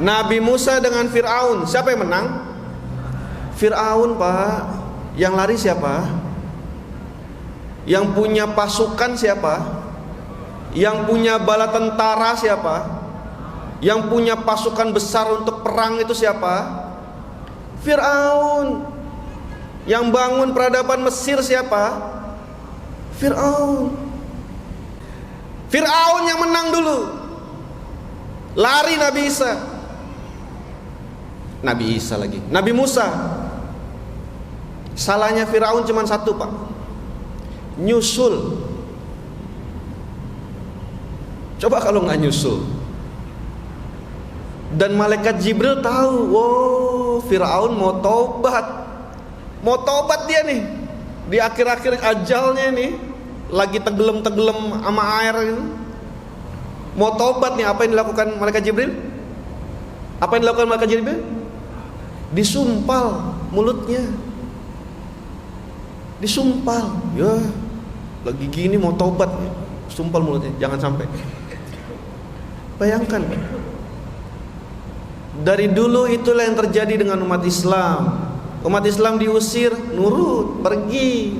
Nabi Musa dengan Fir'aun, siapa yang menang? Fir'aun, Pak. Yang lari siapa? Yang punya pasukan siapa? Yang punya bala tentara siapa? Yang punya pasukan besar untuk perang itu siapa? Fir'aun. Yang bangun peradaban Mesir siapa? Fir'aun. Fir'aun yang menang dulu. Lari Nabi Isa. Nabi Isa lagi. Nabi Musa. Salahnya Fir'aun cuma satu, Pak. Nyusul. Coba kalau nggak nyusul. Dan malaikat Jibril tahu, wow, Fir'aun mau tobat. Mau tobat dia nih. Di akhir-akhir ajalnya nih, lagi tenggelam-tenggelam sama air gitu. Mau tobat nih, apa yang dilakukan malaikat Jibril? Apa yang dilakukan malaikat Jibril? Disumpal mulutnya. Disumpal. Ya, lagi gini mau tobat nih. Sumpal mulutnya, jangan sampai. Bayangkan. Dari dulu itulah yang terjadi dengan umat Islam. Umat Islam diusir, nurut, pergi.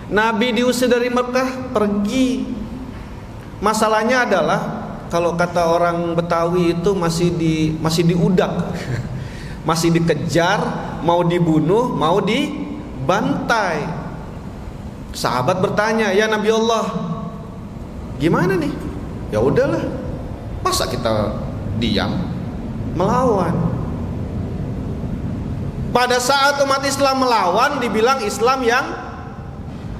Nabi diusir dari Mekah, pergi. Masalahnya adalah kalau kata orang Betawi itu masih diudak. Masih dikejar, mau dibunuh, mau dibantai. Sahabat bertanya, "Ya Nabi Allah, gimana nih?" Ya udahlah. Masa kita diam melawan? Pada saat umat Islam melawan, dibilang Islam yang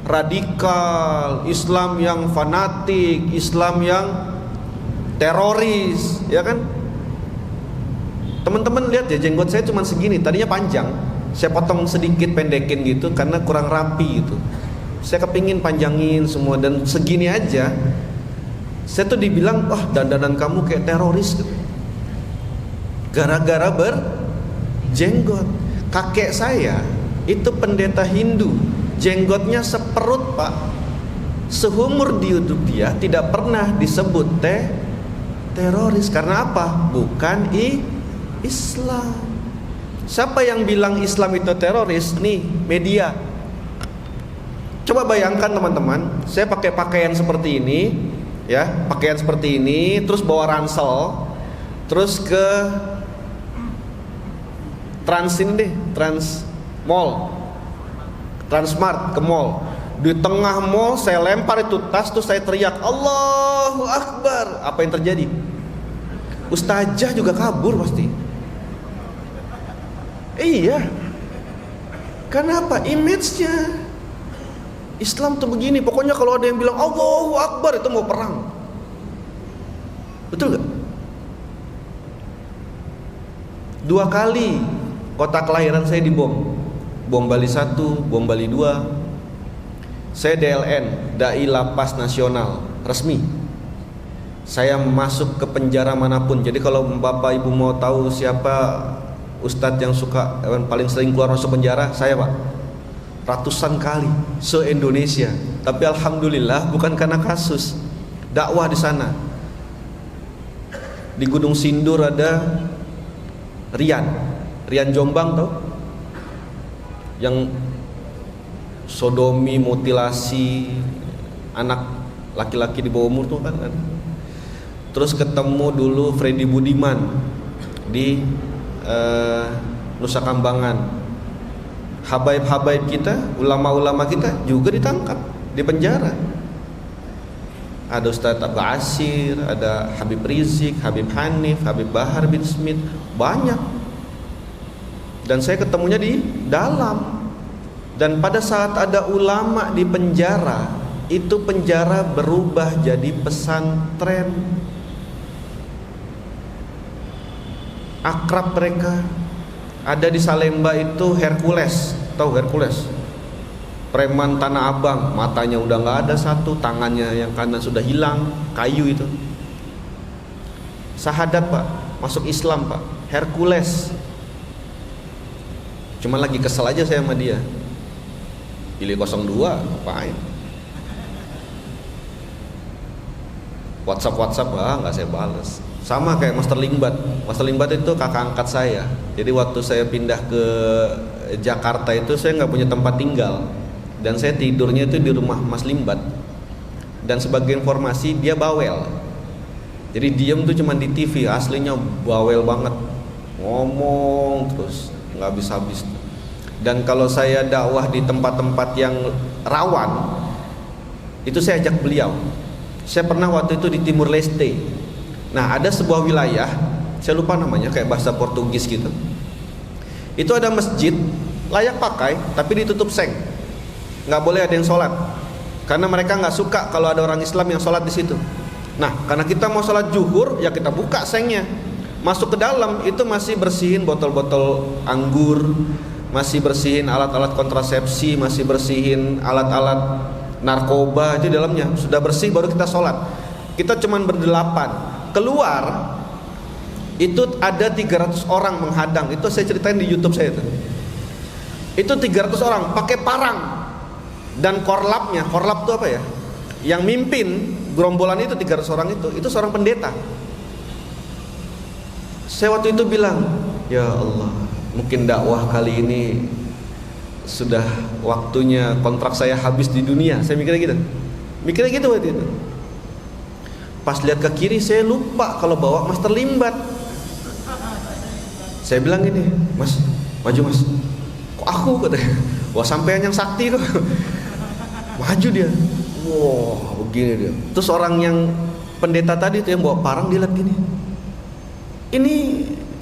radikal, Islam yang fanatik, Islam yang teroris, ya kan? Teman-teman lihat ya, jenggot saya cuma segini, tadinya panjang. Saya potong sedikit, pendekin gitu karena kurang rapi gitu. Saya kepingin panjangin semua, dan segini aja saya tuh dibilang, wah dandanan kamu kayak teroris gitu. Gara-gara berjenggot. Kakek saya itu pendeta Hindu, jenggotnya seperut pak. Seumur di hidup dia tidak pernah disebut teroris. Karena apa? Bukan Islam. Siapa yang bilang Islam itu teroris? Nih, media. Coba bayangkan teman-teman, saya pakai pakaian seperti ini, ya, pakaian seperti ini, terus bawa ransel, terus ke Trans ini deh, Trans Mall, Transmart, ke mall. Di tengah mall saya lempar itu tas, tuh saya teriak Allahu Akbar. Apa yang terjadi? Ustazah juga kabur pasti. Iya. Kenapa? Image-nya Islam tuh begini. Pokoknya kalau ada yang bilang Allahu Akbar itu mau perang. Betul gak? 2 kali kota kelahiran saya dibom. Bom Bali 1, bom Bali 2. Saya DLN, Dai Lapas Nasional, resmi. Saya masuk ke penjara manapun. Jadi kalau Bapak Ibu mau tahu siapa Ustadz yang suka paling sering keluar masuk penjara, saya pak. Ratusan kali se-Indonesia. Tapi alhamdulillah bukan karena kasus, dakwah di sana. Di Gunung Sindur ada Rian Jombang tau? Yang sodomi, mutilasi anak laki-laki di bawah umur tuh kan. Terus ketemu dulu Freddy Budiman di Nusa Kambangan. Habaib-habaib kita, ulama-ulama kita juga ditangkap, di penjara. Ada Ustadz Abu Asir, ada Habib Rizik, Habib Hanif, Habib Bahar bin Smith, banyak. Dan saya ketemunya di dalam. Dan pada saat ada ulama di penjara, itu penjara berubah jadi pesantren. Akrab mereka. Ada di Salemba itu Hercules, tahu Hercules? Preman Tanah Abang, matanya udah nggak ada satu, tangannya yang kanan sudah hilang, kayu itu. Sahadat pak, masuk Islam pak, Hercules. Cuma lagi kesel aja saya sama dia. Pilih 02, ngapain? WhatsApp, nggak saya balas. Sama kayak Master Limbat. Master Limbat itu kakak angkat saya. Jadi waktu saya pindah ke Jakarta itu saya nggak punya tempat tinggal, dan saya tidurnya itu di rumah Mas Limbat. Dan sebagai informasi dia bawel. Jadi diem tuh cuma di TV, aslinya bawel banget, ngomong terus nggak habis-habis. Dan kalau saya dakwah di tempat-tempat yang rawan, itu saya ajak beliau. Saya pernah waktu itu di Timur Leste. Nah ada sebuah wilayah, saya lupa namanya, kayak bahasa Portugis gitu. Itu ada masjid layak pakai, tapi ditutup seng, nggak boleh ada yang sholat, karena mereka nggak suka kalau ada orang Islam yang sholat di situ. Nah karena kita mau sholat zuhur, ya kita buka sengnya. Masuk ke dalam itu masih bersihin botol-botol anggur, masih bersihin alat-alat kontrasepsi, masih bersihin alat-alat narkoba, itu di dalamnya sudah bersih, baru kita sholat. Kita cuman berdelapan. Keluar itu ada 300 orang menghadang. Itu saya ceritain di YouTube saya itu. Itu 300 orang pakai parang. Dan korlapnya, korlap itu apa ya? Yang mimpin gerombolan itu 300 orang itu seorang pendeta. Saya waktu itu bilang, ya Allah, mungkin dakwah kali ini sudah waktunya kontrak saya habis di dunia. Saya mikirnya gitu waktu itu. Pas lihat ke kiri saya lupa kalau bawa Master Limbat. Saya bilang gini, Mas, maju Mas. Kok aku katanya? Wah sampean yang sakti kok. Maju dia. Wah begini dia. Terus orang yang pendeta tadi itu yang bawa parang, dia lihat gini. Ini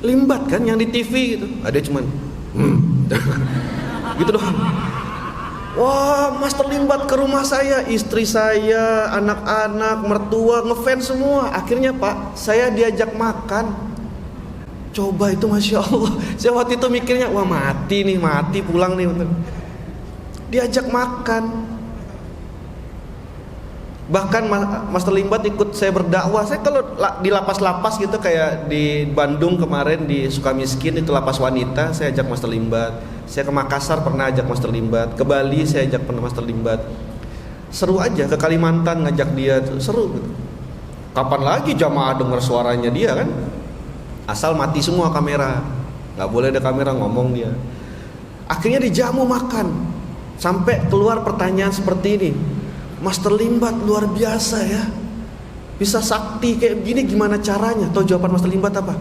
Limbat kan yang di TV gitu. Ada cuman gitu doang. Wah, Master Limbat ke rumah saya, istri saya, anak-anak, mertua, ngefans semua. Akhirnya Pak, saya diajak makan. Coba itu Masya Allah. Saya waktu itu mikirnya, wah mati pulang nih. Diajak makan. Bahkan Master Limbat ikut saya berdakwah. Saya kalau di lapas-lapas gitu, kayak di Bandung kemarin di Sukamiskin itu lapas wanita, saya ajak Master Limbat. Saya ke Makassar pernah ajak Master Limbat. Ke Bali saya ajak pernah Master Limbat. Seru aja. Ke Kalimantan ngajak dia tuh seru gitu. Kapan lagi jamaah dengar suaranya dia kan? Asal mati semua kamera, nggak boleh ada kamera ngomong dia. Akhirnya dijamu makan. Sampai keluar pertanyaan seperti ini, Master Limbat luar biasa ya, bisa sakti kayak begini, gimana caranya? Tahu jawaban Master Limbat apa?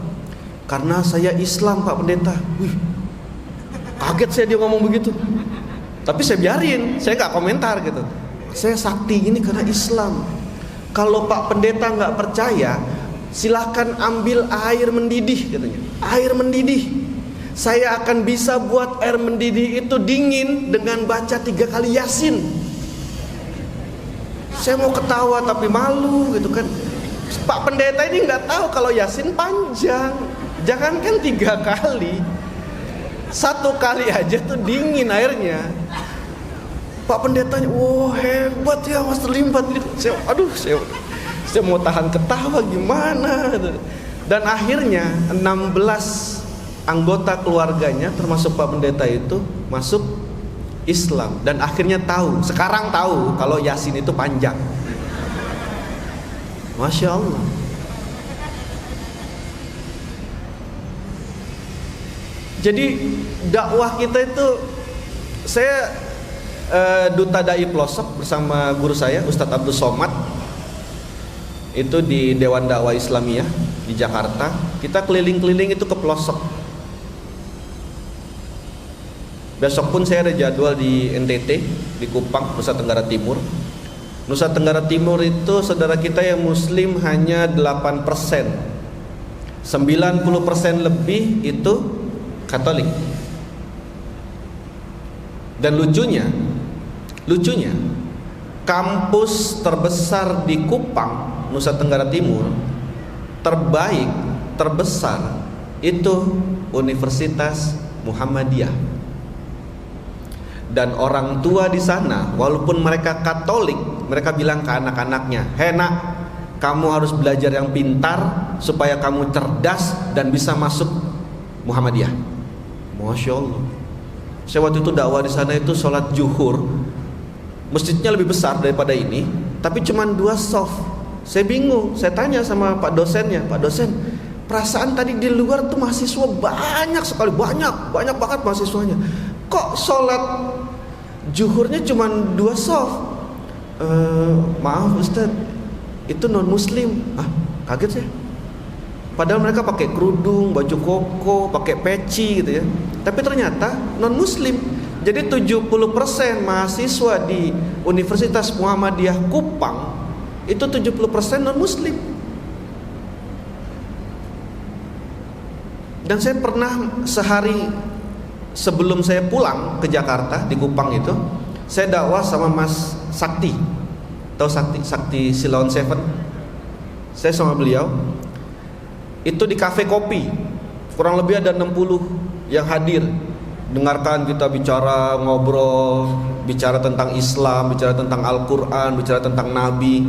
Karena saya Islam Pak Pendeta. Wih, kaget saya dia ngomong begitu. Tapi saya biarin, saya nggak komentar gitu. Saya sakti ini karena Islam. Kalau Pak Pendeta nggak percaya, silahkan ambil air mendidih katanya. Air mendidih. Saya akan bisa buat air mendidih itu dingin dengan baca 3 kali Yasin. Saya mau ketawa tapi malu gitu kan. Pak Pendeta ini nggak tahu kalau Yasin panjang. Jangankan 3 kali, 1 kali aja tuh dingin airnya. Pak Pendetanya, wah hebat ya Master Limbat. Saya mau tahan ketawa gimana. Dan akhirnya 16 anggota keluarganya termasuk Pak Pendeta itu masuk Islam. Dan akhirnya sekarang tahu kalau Yasin itu panjang. Masya Allah. Jadi dakwah kita itu, saya Duta Dai Pelosok bersama guru saya Ustadz Abdul Somad itu di Dewan Dakwah Islamiyah di Jakarta. Kita keliling-keliling itu ke pelosok. Besok pun saya ada jadwal di NTT, di Kupang, Nusa Tenggara Timur. Nusa Tenggara Timur itu saudara kita yang muslim hanya 8%. 90% lebih itu Katolik. Dan lucunya, kampus terbesar di Kupang, Nusa Tenggara Timur, terbaik, terbesar itu Universitas Muhammadiyah. Dan orang tua di sana, walaupun mereka Katolik, mereka bilang ke anak-anaknya, "Hei nak, kamu harus belajar yang pintar supaya kamu cerdas dan bisa masuk Muhammadiyah." Masya Allah. Saya waktu itu dakwah di sana itu sholat zuhur, masjidnya lebih besar daripada ini, tapi cuma 2 soft. Saya bingung, saya tanya sama Pak dosennya, Pak dosen, perasaan tadi di luar tuh mahasiswa banyak sekali, banyak banget mahasiswanya. Kok sholat zuhurnya cuma 2 soft? Maaf Ustaz, itu non muslim. Kaget saya. Padahal mereka pakai kerudung, baju koko, pakai peci gitu ya. Tapi ternyata non muslim. Jadi 70% mahasiswa di Universitas Muhammadiyah Kupang itu 70% non muslim. Dan saya pernah sehari sebelum saya pulang ke Jakarta di Kupang itu, saya dakwah sama Mas Sakti. Tahu Sakti? Sakti Silaon Seven. Saya sama beliau itu di kafe kopi. Kurang lebih ada 60 yang hadir, dengarkan kita bicara, ngobrol, bicara tentang Islam, bicara tentang Al-Quran, bicara tentang Nabi.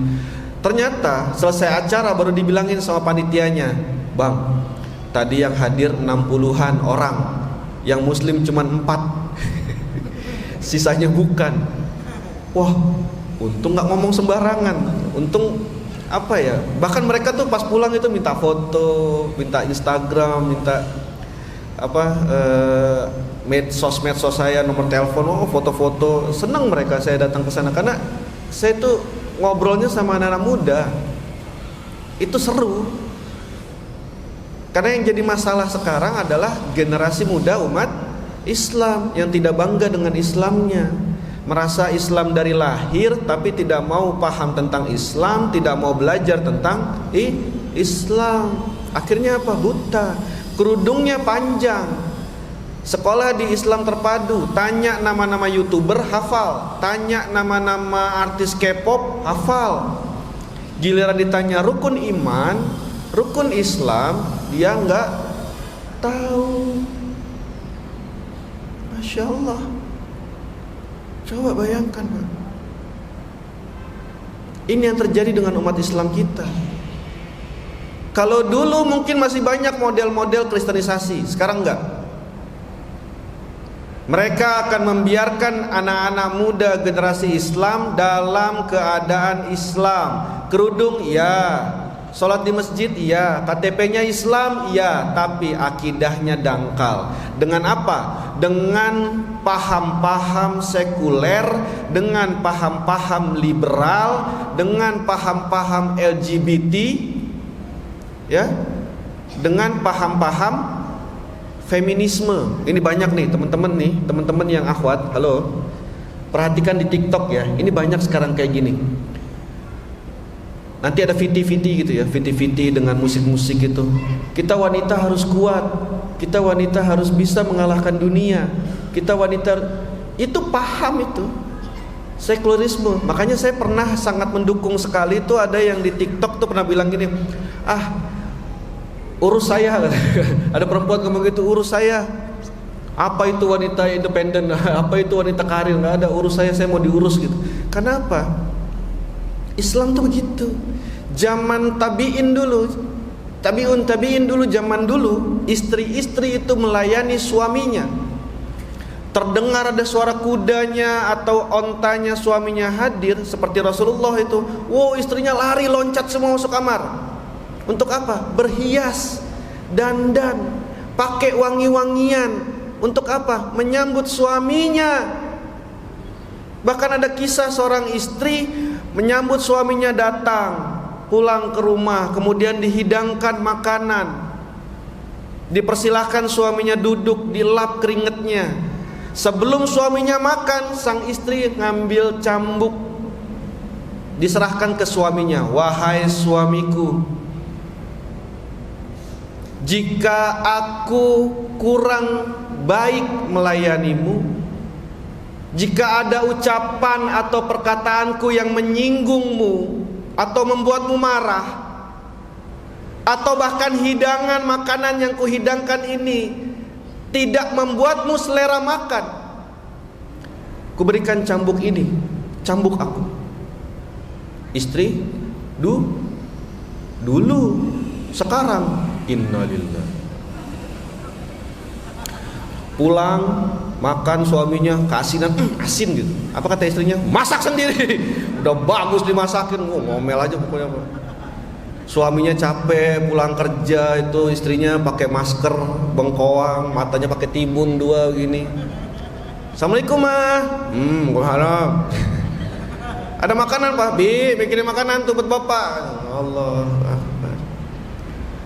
Ternyata selesai acara baru dibilangin sama panitianya, "Bang, tadi yang hadir 60-an orang, yang muslim cuma 4 sisanya bukan." Wah, untung gak ngomong sembarangan. Untung apa ya, bahkan mereka tuh pas pulang itu minta foto, minta Instagram, minta medsos saya, nomor telepon, foto-foto. Senang mereka saya datang ke sana karena saya tuh ngobrolnya sama anak-anak muda. Itu seru. Karena yang jadi masalah sekarang adalah generasi muda umat Islam yang tidak bangga dengan Islamnya, merasa Islam dari lahir tapi tidak mau paham tentang Islam, tidak mau belajar tentang Islam. Akhirnya apa? Buta. Kerudungnya panjang. Sekolah di Islam terpadu, tanya nama-nama YouTuber hafal, tanya nama-nama artis K-pop hafal. Giliran ditanya rukun iman, rukun Islam, dia enggak tahu. Masya Allah. Coba bayangkan, Pak. Ini yang terjadi dengan umat Islam kita. Kalau dulu mungkin masih banyak model-model kristenisasi, sekarang enggak. Mereka akan membiarkan anak-anak muda generasi Islam dalam keadaan Islam. Kerudung ya, sholat di masjid iya, KTP-nya Islam iya, tapi akidahnya dangkal. Dengan apa? Dengan paham-paham sekuler, dengan paham-paham liberal, dengan paham-paham LGBT, ya, dengan paham-paham feminisme. Ini banyak nih teman-teman yang akhwat, halo, perhatikan di TikTok ya. Ini banyak sekarang kayak gini. Nanti ada viti-viti gitu ya, viti-viti dengan musik-musik gitu. Kita wanita harus kuat, kita wanita harus bisa mengalahkan dunia, kita wanita, itu paham itu sekularisme. Makanya saya pernah sangat mendukung sekali itu, ada yang di TikTok tuh pernah bilang gini, urus saya. Ada perempuan ngomong gitu, urus saya. Apa itu wanita independen? Apa itu wanita karir? Nggak ada, urus saya mau diurus gitu. Kenapa? Islam tuh begitu. Zaman tabiin dulu, tabiin dulu, zaman dulu, istri-istri itu melayani suaminya. Terdengar ada suara kudanya atau ontanya suaminya hadir, seperti Rasulullah itu, wow, istrinya lari loncat semua masuk kamar. Untuk apa? Berhias, dandan, pakai wangi-wangian. Untuk apa? Menyambut suaminya. Bahkan ada kisah seorang istri menyambut suaminya datang, pulang ke rumah, kemudian dihidangkan makanan, dipersilahkan suaminya duduk, dilap keringetnya. Sebelum suaminya makan, sang istri ngambil cambuk, diserahkan ke suaminya. Wahai suamiku, jika aku kurang baik melayanimu, jika ada ucapan atau perkataanku yang menyinggungmu atau membuatmu marah, atau bahkan hidangan makanan yang kuhidangkan ini tidak membuatmu selera makan, kuberikan cambuk ini, cambuk aku. Istri, dulu, sekarang, innalillah. Pulang makan, suaminya keasinan, asin gitu. Apa kata istrinya? Masak sendiri. Udah bagus dimasakin, ngomel aja pokoknya. Suaminya capek pulang kerja, itu istrinya pakai masker bengkoang, matanya pakai timun 2 gini. Assalamualaikum mah. Waalaikumsalam. Ada makanan Pak? Bikinin makanan tuh buat bapak. Allah.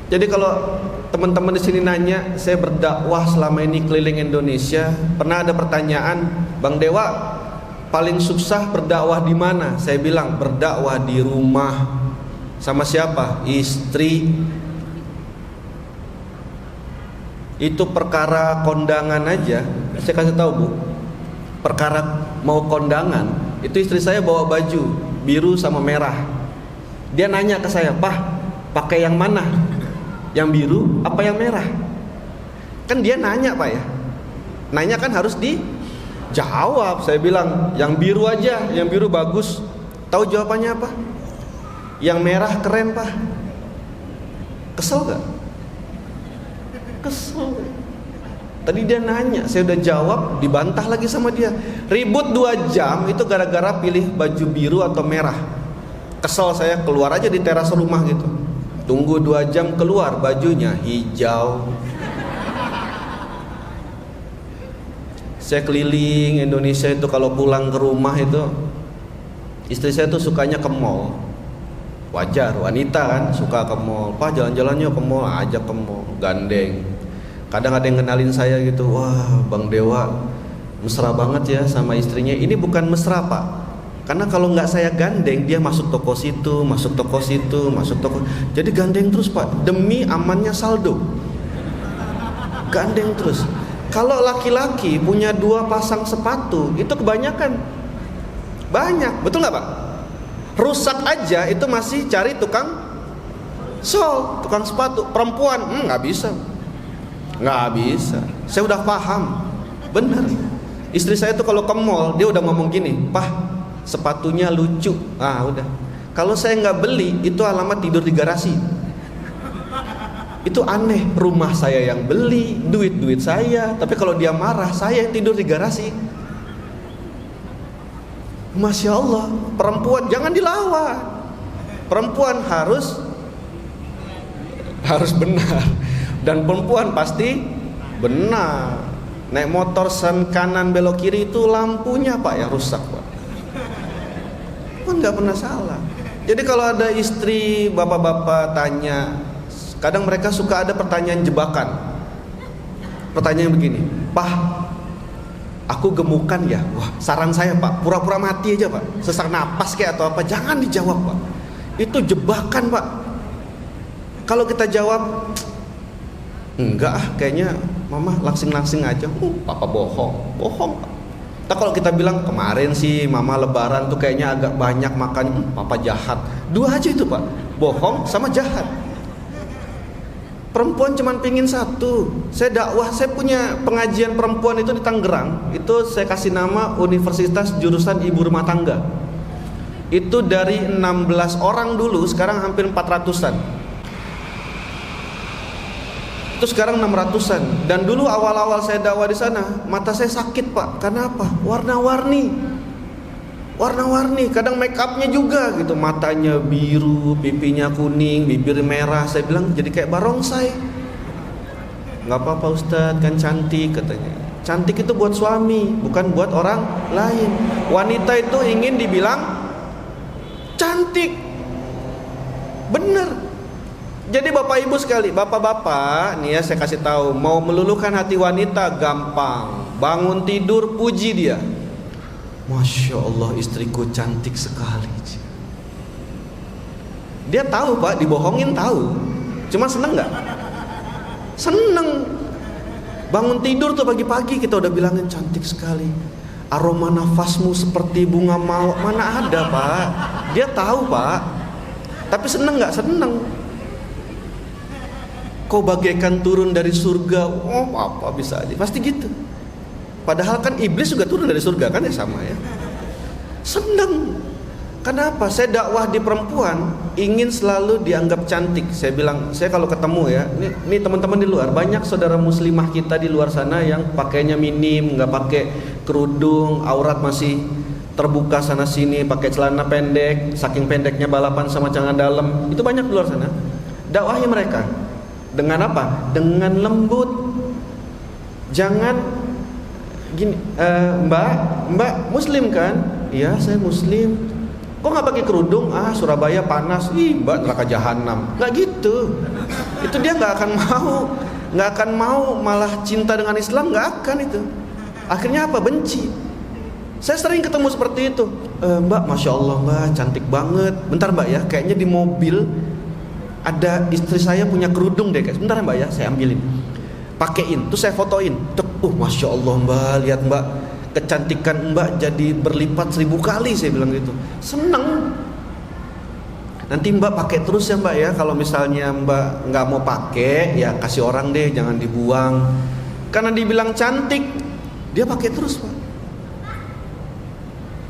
Jadi kalau teman-teman di sini nanya, saya berdakwah selama ini keliling Indonesia, pernah ada pertanyaan, Bang Dewa, paling susah berdakwah di mana? Saya bilang berdakwah di rumah. Sama siapa? Istri. Itu perkara kondangan aja, saya kasih tahu Bu. Perkara mau kondangan, itu istri saya bawa baju biru sama merah. Dia nanya ke saya, "Pak, pakai yang mana? Yang biru apa yang merah?" Kan dia nanya Pak ya. Nanya kan harus dijawab. Saya bilang yang biru aja, yang biru bagus. Tahu jawabannya apa? Yang merah keren Pak. Kesel gak? Kesel. Tadi dia nanya, saya udah jawab, dibantah lagi sama dia. Ribut 2 jam itu gara-gara pilih baju biru atau merah. Kesel saya, keluar aja di teras rumah gitu. Tunggu 2 jam, keluar bajunya hijau. Saya keliling Indonesia itu, kalau pulang ke rumah itu, istri saya tuh sukanya ke mall. Wajar, wanita kan suka ke mall. Pak, jalan-jalan yuk ke mall, ajak ke mall, gandeng. Kadang ada yang kenalin saya gitu, wah Bang Dewa mesra banget ya sama istrinya. Ini bukan mesra Pak, karena kalau nggak saya gandeng, dia masuk toko situ, masuk toko situ, masuk toko. Jadi gandeng terus Pak, demi amannya saldo. Gandeng terus. Kalau laki-laki punya 2 pasang sepatu, itu kebanyakan. Banyak, betul nggak Pak? Rusak aja itu masih cari tukang sol, tukang sepatu. Perempuan nggak bisa. Nggak bisa. Saya udah paham. Bener. Istri saya tuh kalau ke mall dia udah ngomong gini, "Pah, sepatunya lucu." Ah, udah. Kalau saya nggak beli, itu alamat tidur di garasi. Itu aneh. Rumah saya yang beli, duit saya. Tapi kalau dia marah, saya yang tidur di garasi. Masya Allah, perempuan jangan dilawan. Perempuan harus benar. Dan perempuan pasti benar. Naik motor sen kanan belok kiri itu lampunya Pak yang rusak Pak. Pun nggak pernah salah. Jadi kalau ada istri bapak-bapak tanya, kadang mereka suka ada pertanyaan jebakan. Pertanyaan begini, "Pak, aku gemukan ya." Wah, saran saya Pak, pura-pura mati aja Pak. Sesak napas kayak atau apa, jangan dijawab Pak. Itu jebakan Pak. Kalau kita jawab, "Enggak ah, kayaknya mama langsing-langsing aja." Papa bohong Pak. Nah, kalau kita bilang, "Kemarin sih mama lebaran tuh kayaknya agak banyak makan." Papa jahat. Dua aja itu Pak, bohong sama jahat. Perempuan cuma pingin satu. Saya dakwah, saya punya pengajian perempuan itu di Tangerang. Itu saya kasih nama Universitas Jurusan Ibu Rumah Tangga. Itu dari 16 orang dulu, sekarang hampir 400-an. Itu sekarang 600-an. Dan dulu awal-awal saya dakwah di sana, mata saya sakit Pak. Karena apa? Warna-warni. Kadang make upnya juga gitu. Matanya biru, pipinya kuning, bibir merah. Saya bilang jadi kayak barongsai. "Nggak apa-apa Ustadz, kan cantik," katanya. Cantik itu buat suami, bukan buat orang lain. Wanita itu ingin dibilang cantik. Bener. Jadi bapak ibu sekali, bapak-bapak nih ya, saya kasih tahu, mau meluluhkan hati wanita gampang. Bangun tidur puji dia, "Masya Allah, istriku cantik sekali." Dia tahu Pak, dibohongin tahu. Cuma seneng nggak? Seneng. Bangun tidur tuh pagi-pagi kita udah bilangin, "Cantik sekali. Aroma nafasmu seperti bunga mawar." Mana ada Pak? Dia tahu Pak. Tapi seneng nggak? Seneng. "Kau bagaikan turun dari surga." Oh, apa bisa aja. Pasti gitu. Padahal kan iblis juga turun dari surga kan, ya sama ya. Seneng. Kenapa? Saya dakwah di perempuan ingin selalu dianggap cantik. Saya bilang, saya kalau ketemu ya, ini teman-teman di luar, banyak saudara muslimah kita di luar sana yang pakainya minim, nggak pakai kerudung, aurat masih terbuka sana sini, pakai celana pendek, saking pendeknya balapan sama celana dalam. Itu banyak di luar sana. Dakwahi mereka dengan apa? Dengan lembut. Jangan gini, mbak muslim kan? "Iya, saya muslim." "Kok nggak pakai kerudung?" "Ah, Surabaya panas." "Ih, mbak, neraka jahanam." Nggak gitu. Itu dia nggak akan mau malah cinta dengan Islam, nggak akan itu. Akhirnya apa? Benci. Saya sering ketemu seperti itu. "Mbak, Masya Allah mbak, cantik banget." "Bentar mbak ya, kayaknya di mobil ada istri saya punya kerudung deh." "Sebentar ya mbak ya, saya ambilin." Pakein, terus saya fotoin. Masya Allah mbak, lihat mbak, kecantikan mbak jadi berlipat 1000 kali. Saya bilang gitu. Seneng. "Nanti mbak pakai terus ya mbak ya. Kalau misalnya mbak nggak mau pakai, ya kasih orang deh, jangan dibuang." Karena dibilang cantik, dia pakai terus Pak.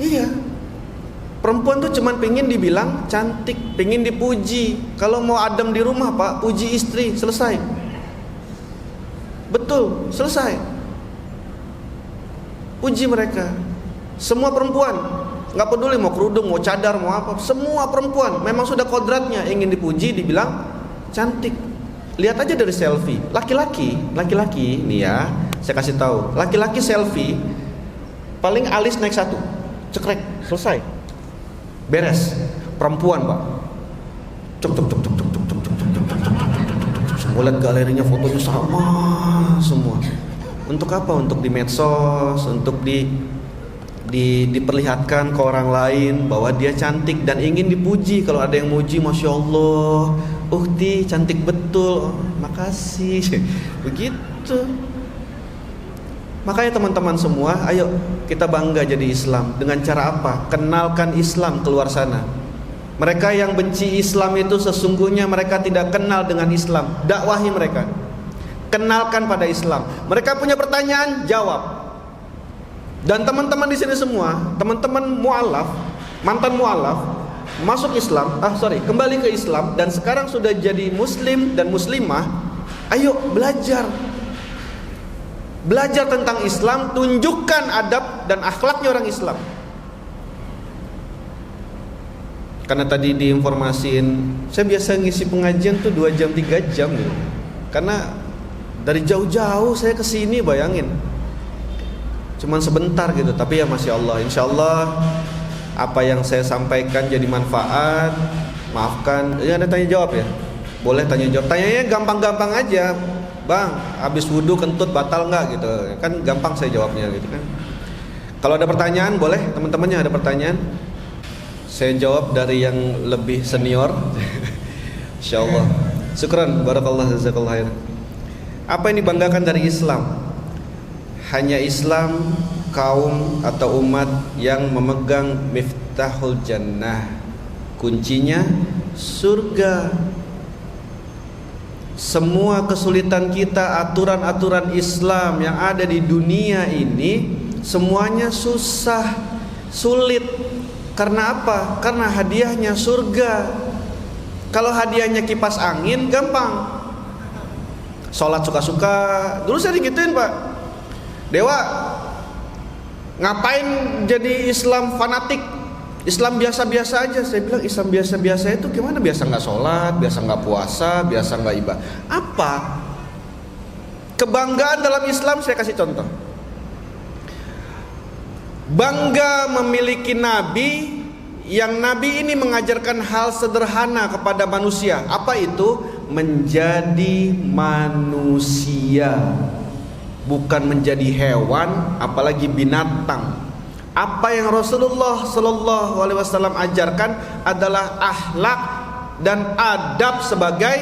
Iya. Perempuan tuh cuman pengen dibilang cantik, pengen dipuji. Kalau mau adem di rumah Pak, puji istri, selesai. Betul, selesai. Puji mereka. Semua perempuan, nggak peduli mau kerudung, mau cadar, mau apa, semua perempuan memang sudah kodratnya ingin dipuji, dibilang cantik. Lihat aja dari selfie. Laki-laki nih ya, saya kasih tahu. Laki-laki selfie paling alis naik 1, cekrek, selesai. Beres. Perempuan Pak, cuk. Semua lihat galerinya, fotonya sama semua. Untuk apa? Untuk di medsos, untuk diperlihatkan ke orang lain bahwa dia cantik dan ingin dipuji. Kalau ada yang muji, Masya Allah, "Ukti cantik betul." "Oh, makasih." Begitu. Makanya teman-teman semua, ayo kita bangga jadi Islam. Dengan cara apa? Kenalkan Islam keluar sana. Mereka yang benci Islam itu sesungguhnya mereka tidak kenal dengan Islam. Dakwahi mereka. kenalkan pada Islam. Mereka punya pertanyaan, jawab. Dan teman-teman di sini semua, teman-teman mualaf, mantan mualaf, masuk Islam, kembali ke Islam dan sekarang sudah jadi muslim dan muslimah. Ayo belajar. Belajar tentang Islam, tunjukkan adab dan akhlaknya orang Islam. Karena tadi diinformasiin, saya biasa ngisi pengajian tuh 2 jam 3 jam gitu. Karena dari jauh-jauh saya kesini, bayangin. Cuman sebentar gitu, tapi ya Masya Allah, insya Allah apa yang saya sampaikan jadi manfaat. Maafkan, ya ada tanya jawab ya? Boleh tanya jawab, tanyanya gampang-gampang aja. Bang, habis wudhu kentut batal nggak gitu? Kan gampang saya jawabnya gitu kan. Kalau ada pertanyaan boleh, teman-temannya ada pertanyaan. Saya jawab dari yang lebih senior. Insyaallah. Syukran, barakallah, jazakallah khair. Apa yang dibanggakan dari Islam? Hanya Islam kaum atau umat yang memegang miftahul jannah. Kuncinya surga. Semua kesulitan kita, aturan-aturan Islam yang ada di dunia ini semuanya susah, sulit. Karena apa? Karena hadiahnya surga. Kalau hadiahnya kipas angin, gampang. Sholat suka-suka. Dulu saya digituin Pak. Dewa, ngapain jadi Islam fanatik? Islam biasa-biasa aja. Saya bilang Islam biasa-biasa itu gimana? Biasa nggak sholat, biasa nggak puasa, biasa nggak ibadah. Apa? Kebanggaan dalam Islam saya kasih contoh. Bangga memiliki nabi yang nabi ini mengajarkan hal sederhana kepada manusia. Apa itu? Menjadi manusia, bukan menjadi hewan, apalagi binatang. Apa yang Rasulullah Sallallahu Alaihi Wasallam ajarkan adalah akhlak dan adab sebagai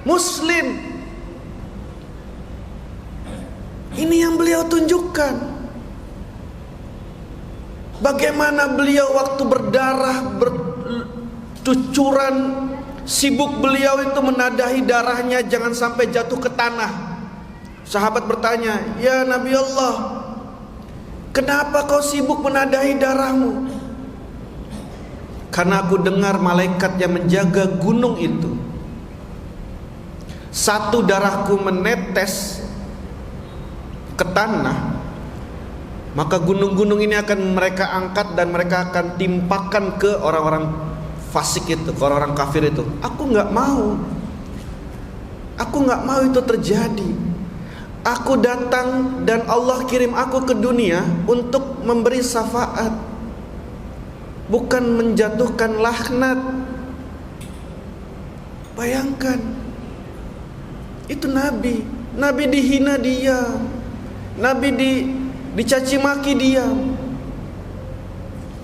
muslim. Ini yang beliau tunjukkan. Bagaimana beliau waktu berdarah, bercucuran, sibuk beliau itu menadahi darahnya jangan sampai jatuh ke tanah. Sahabat bertanya, "Ya Nabi Allah, kenapa kau sibuk menadahi darahmu?" "Karena aku dengar malaikat yang menjaga gunung itu, satu darahku menetes ke tanah, maka gunung-gunung ini akan mereka angkat dan mereka akan timpakan ke orang-orang fasik itu, ke orang-orang kafir itu. Aku nggak mau. Aku nggak mau itu terjadi. Aku datang dan Allah kirim aku ke dunia untuk memberi syafaat, bukan menjatuhkan laknat." Bayangkan, itu Nabi. Nabi dihina dia, Nabi dicaci maki dia,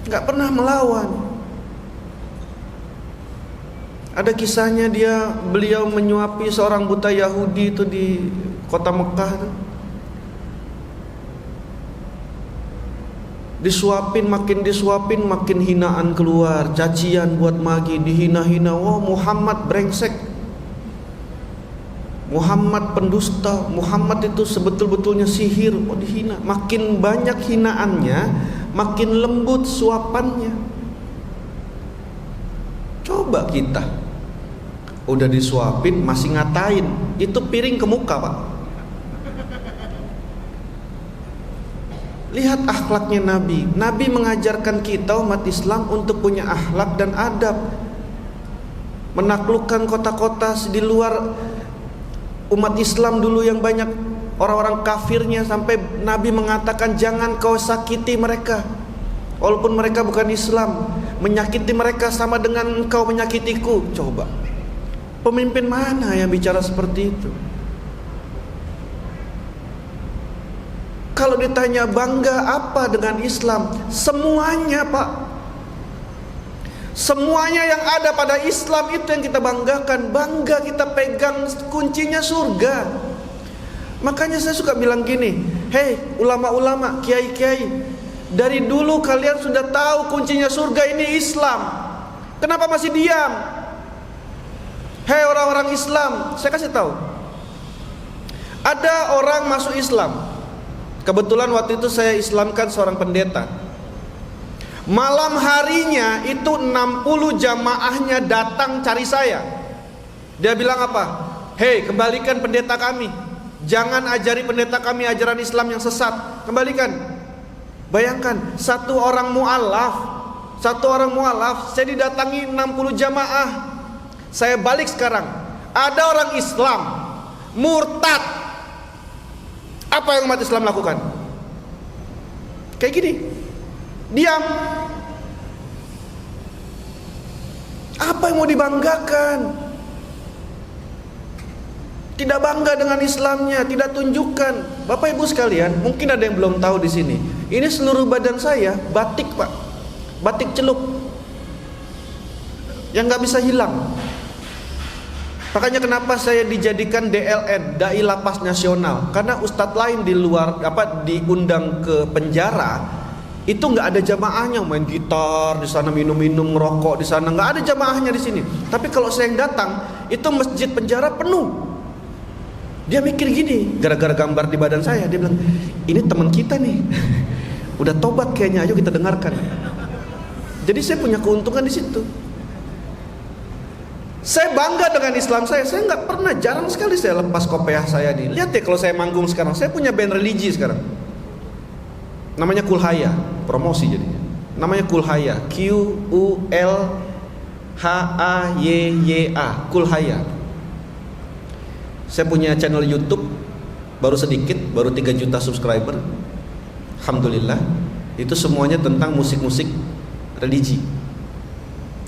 nggak pernah melawan. Ada kisahnya beliau menyuapi seorang buta Yahudi itu di kota Mekah itu. Disuapin, makin hinaan keluar, cacian buat magi, dihina-hina. Wah, Muhammad brengsek, Muhammad pendusta, Muhammad itu sebetul-betulnya sihir. Oh, dihina. Makin banyak hinaannya, makin lembut suapannya. Coba kita udah disuapin masih ngatain, itu piring ke muka Pak. Lihat akhlaknya Nabi. Nabi mengajarkan kita umat Islam untuk punya akhlak dan adab, menaklukkan kota-kota di luar umat Islam dulu yang banyak orang-orang kafirnya, sampai Nabi mengatakan jangan kau sakiti mereka walaupun mereka bukan Islam. Menyakiti mereka sama dengan engkau menyakitiku. Coba, pemimpin mana yang bicara seperti itu? Kalau ditanya bangga apa dengan Islam, semuanya Pak. Semuanya yang ada pada Islam itu yang kita banggakan. Bangga kita pegang kuncinya surga. Makanya saya suka bilang gini, hei ulama-ulama, kiai-kiai, dari dulu kalian sudah tahu kuncinya surga ini Islam. Kenapa masih diam? Hei orang-orang Islam, saya kasih tahu. Ada orang masuk Islam. Kebetulan waktu itu saya islamkan seorang pendeta. Malam harinya itu 60 jamaahnya datang cari saya. Dia bilang apa? Hei, kembalikan pendeta kami. Jangan ajari pendeta kami ajaran Islam yang sesat. Kembalikan. Bayangkan, satu orang mu'alaf, saya didatangi 60 jamaah. Saya balik sekarang. Ada orang Islam murtad. Apa yang umat Islam lakukan? Kayak gini, diam. Apa yang mau dibanggakan? Tidak bangga dengan Islamnya, tidak tunjukkan. Bapak Ibu sekalian, mungkin ada yang belum tahu di sini. Ini seluruh badan saya batik, Pak. Batik celuk yang nggak bisa hilang. Makanya kenapa saya dijadikan DLN, Dai Lapas Nasional, karena ustadz lain di luar diundang ke penjara itu nggak ada jamaahnya, main gitar di sana, minum-minum, ngerokok di sana, nggak ada jamaahnya di sini. Tapi kalau saya yang datang, itu masjid penjara penuh. Dia mikir gini, gara-gara gambar di badan saya, dia bilang, ini teman kita nih, udah tobat kayaknya, ayo kita dengarkan. Jadi saya punya keuntungan di situ. Saya bangga dengan Islam saya nggak pernah, jarang sekali saya lepas kopiah saya nih. Lihat ya kalau saya manggung sekarang, saya punya band religi sekarang. Namanya Kulhaya, promosi jadinya. Namanya Kulhaya, Qulhayya, Kulhaya. Saya punya channel YouTube, baru sedikit, baru 3 juta subscriber. Alhamdulillah. Itu semuanya tentang musik-musik religi.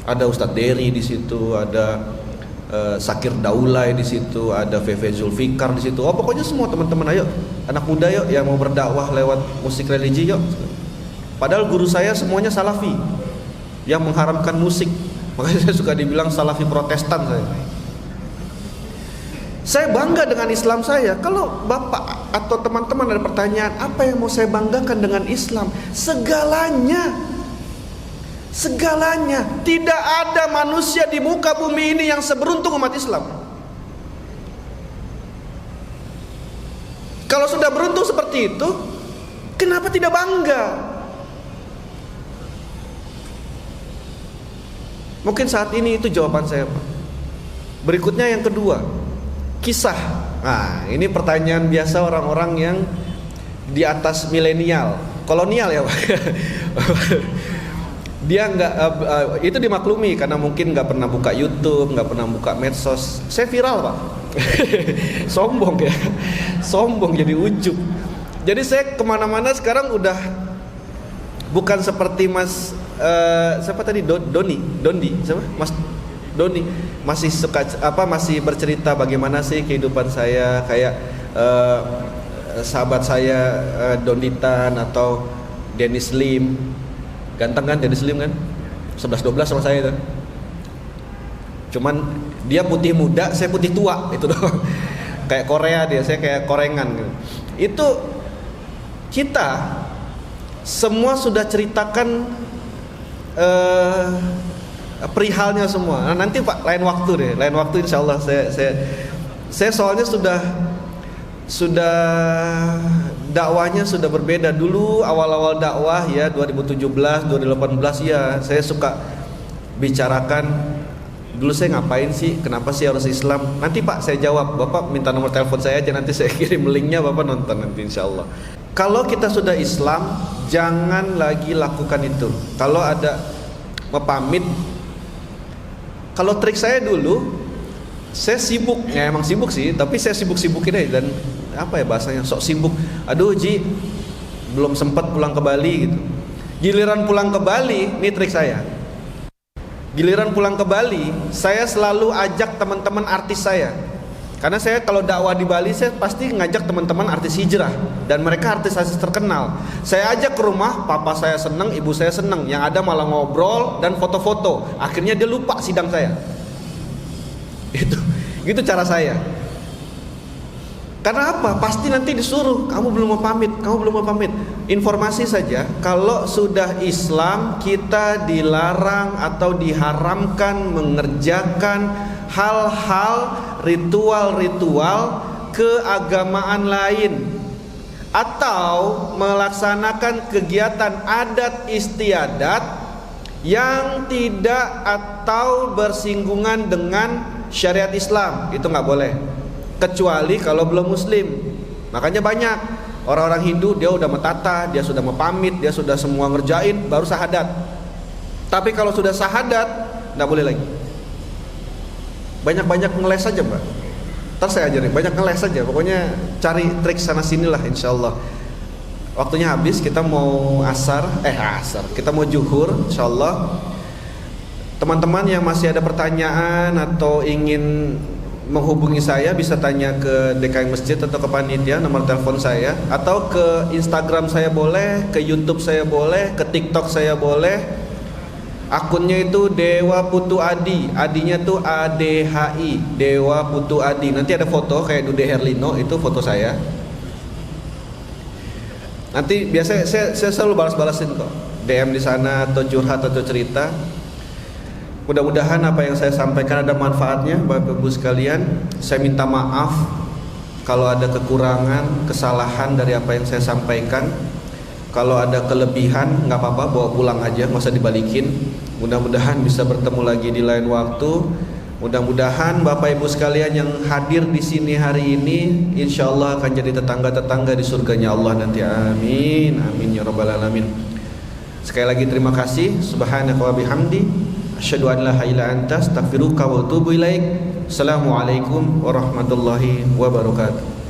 Ada Ustadz Dery di situ, ada Sakir Daulay di situ, ada VV Zulfikar di situ. Oh, pokoknya semua teman-teman, ayo anak muda yuk yang mau berdakwah lewat musik religi yuk. Padahal guru saya semuanya salafi yang mengharamkan musik. Makanya saya suka dibilang salafi protestan saya. Saya bangga dengan Islam saya. Kalau Bapak atau teman-teman ada pertanyaan, apa yang mau saya banggakan dengan Islam? Segalanya. Segalanya. Tidak ada manusia di muka bumi ini yang seberuntung umat Islam. Kalau sudah beruntung seperti itu, kenapa tidak bangga? Mungkin saat ini itu jawaban saya, Pak. Berikutnya yang kedua, kisah. Nah, ini pertanyaan biasa orang-orang yang di atas milenial, kolonial ya, Pak. Dia nggak itu dimaklumi karena mungkin nggak pernah buka YouTube, nggak pernah buka medsos. Saya viral, Pak. Sombong ya, sombong jadi ujub. Jadi saya kemana-mana sekarang udah bukan seperti Mas siapa tadi, Dondi, siapa? Mas Doni masih suka masih bercerita bagaimana sih kehidupan saya, kayak sahabat saya Donditan atau Dennis Lim. Ganteng kan Dennis Lim kan? 11-12 sama saya itu. Cuman dia putih muda, saya putih tua, itu doang. Kayak Korea dia, saya kayak korengan gitu. Itu kita semua sudah ceritakan perihalnya semua. Nah, nanti Pak lain waktu deh, lain waktu insya Allah saya soalnya sudah dakwahnya sudah berbeda. Dulu awal-awal dakwah ya 2017, 2018 ya saya suka bicarakan dulu saya ngapain sih, kenapa sih harus Islam. Nanti Pak saya jawab, Bapak minta nomor telepon saya aja, nanti saya kirim linknya, Bapak nonton nanti insya Allah. Kalau kita sudah Islam, jangan lagi lakukan itu. Kalau ada mau pamit, kalau trik saya dulu, saya sibuk, ya emang sibuk sih, tapi saya sibuk-sibukin aja dan apa ya bahasanya, sok sibuk. Aduh Ji, belum sempat pulang ke Bali gitu. Giliran pulang ke Bali, ini trik saya. Giliran pulang ke Bali, saya selalu ajak teman-teman artis saya. Karena saya kalau dakwah di Bali, saya pasti ngajak teman-teman artis hijrah dan mereka artis-artis terkenal. Saya ajak ke rumah, papa saya seneng, ibu saya seneng. Yang ada malah ngobrol dan foto-foto. Akhirnya dia lupa sidang saya. Itu cara saya. Karena apa? Pasti nanti disuruh, kamu belum mau pamit, kamu belum mau pamit. Informasi saja, kalau sudah Islam kita dilarang atau diharamkan mengerjakan hal-hal ritual-ritual keagamaan lain atau melaksanakan kegiatan adat istiadat yang tidak atau bersinggungan dengan syariat Islam, itu nggak boleh, kecuali kalau belum muslim. Makanya banyak orang-orang Hindu, dia udah metata, dia sudah mepamit, dia sudah semua ngerjain, baru sahadat. Tapi kalau sudah sahadat, nggak boleh lagi. Banyak-banyak ngeles aja Mbak, ntar saya ajarin, banyak ngeles aja. Pokoknya cari trik sana sinilah, insya Allah. Waktunya habis, kita mau asar, kita mau zuhur, insya Allah. Teman-teman yang masih ada pertanyaan atau ingin menghubungi saya, bisa tanya ke DKM Masjid atau ke panitia, nomor telepon saya, atau ke Instagram saya boleh, ke YouTube saya boleh, ke TikTok saya boleh. Akunnya itu Dewa Putu Adi, adinya tuh ADHI, Dewa Putu Adi. Nanti ada foto kayak Dude Herlino, itu foto saya. Nanti biasa saya selalu balas-balasin kok DM di sana, atau curhat atau cerita. Mudah-mudahan apa yang saya sampaikan ada manfaatnya Bapak Ibu sekalian. Saya minta maaf kalau ada kekurangan, kesalahan dari apa yang saya sampaikan. Kalau ada kelebihan nggak apa-apa, bawa pulang aja, masa dibalikin. Mudah-mudahan bisa bertemu lagi di lain waktu. Mudah-mudahan Bapak Ibu sekalian yang hadir di sini hari ini, insya Allah akan jadi tetangga-tetangga di surganya Allah nanti. Amin, amin ya rabbal alamin. Sekali lagi terima kasih. Subhanaka wa bihamdi, asyhadu an la ilaha illa anta, astaghfiruka wa atubu ilaik. Assalamualaikum warahmatullahi wabarakatuh.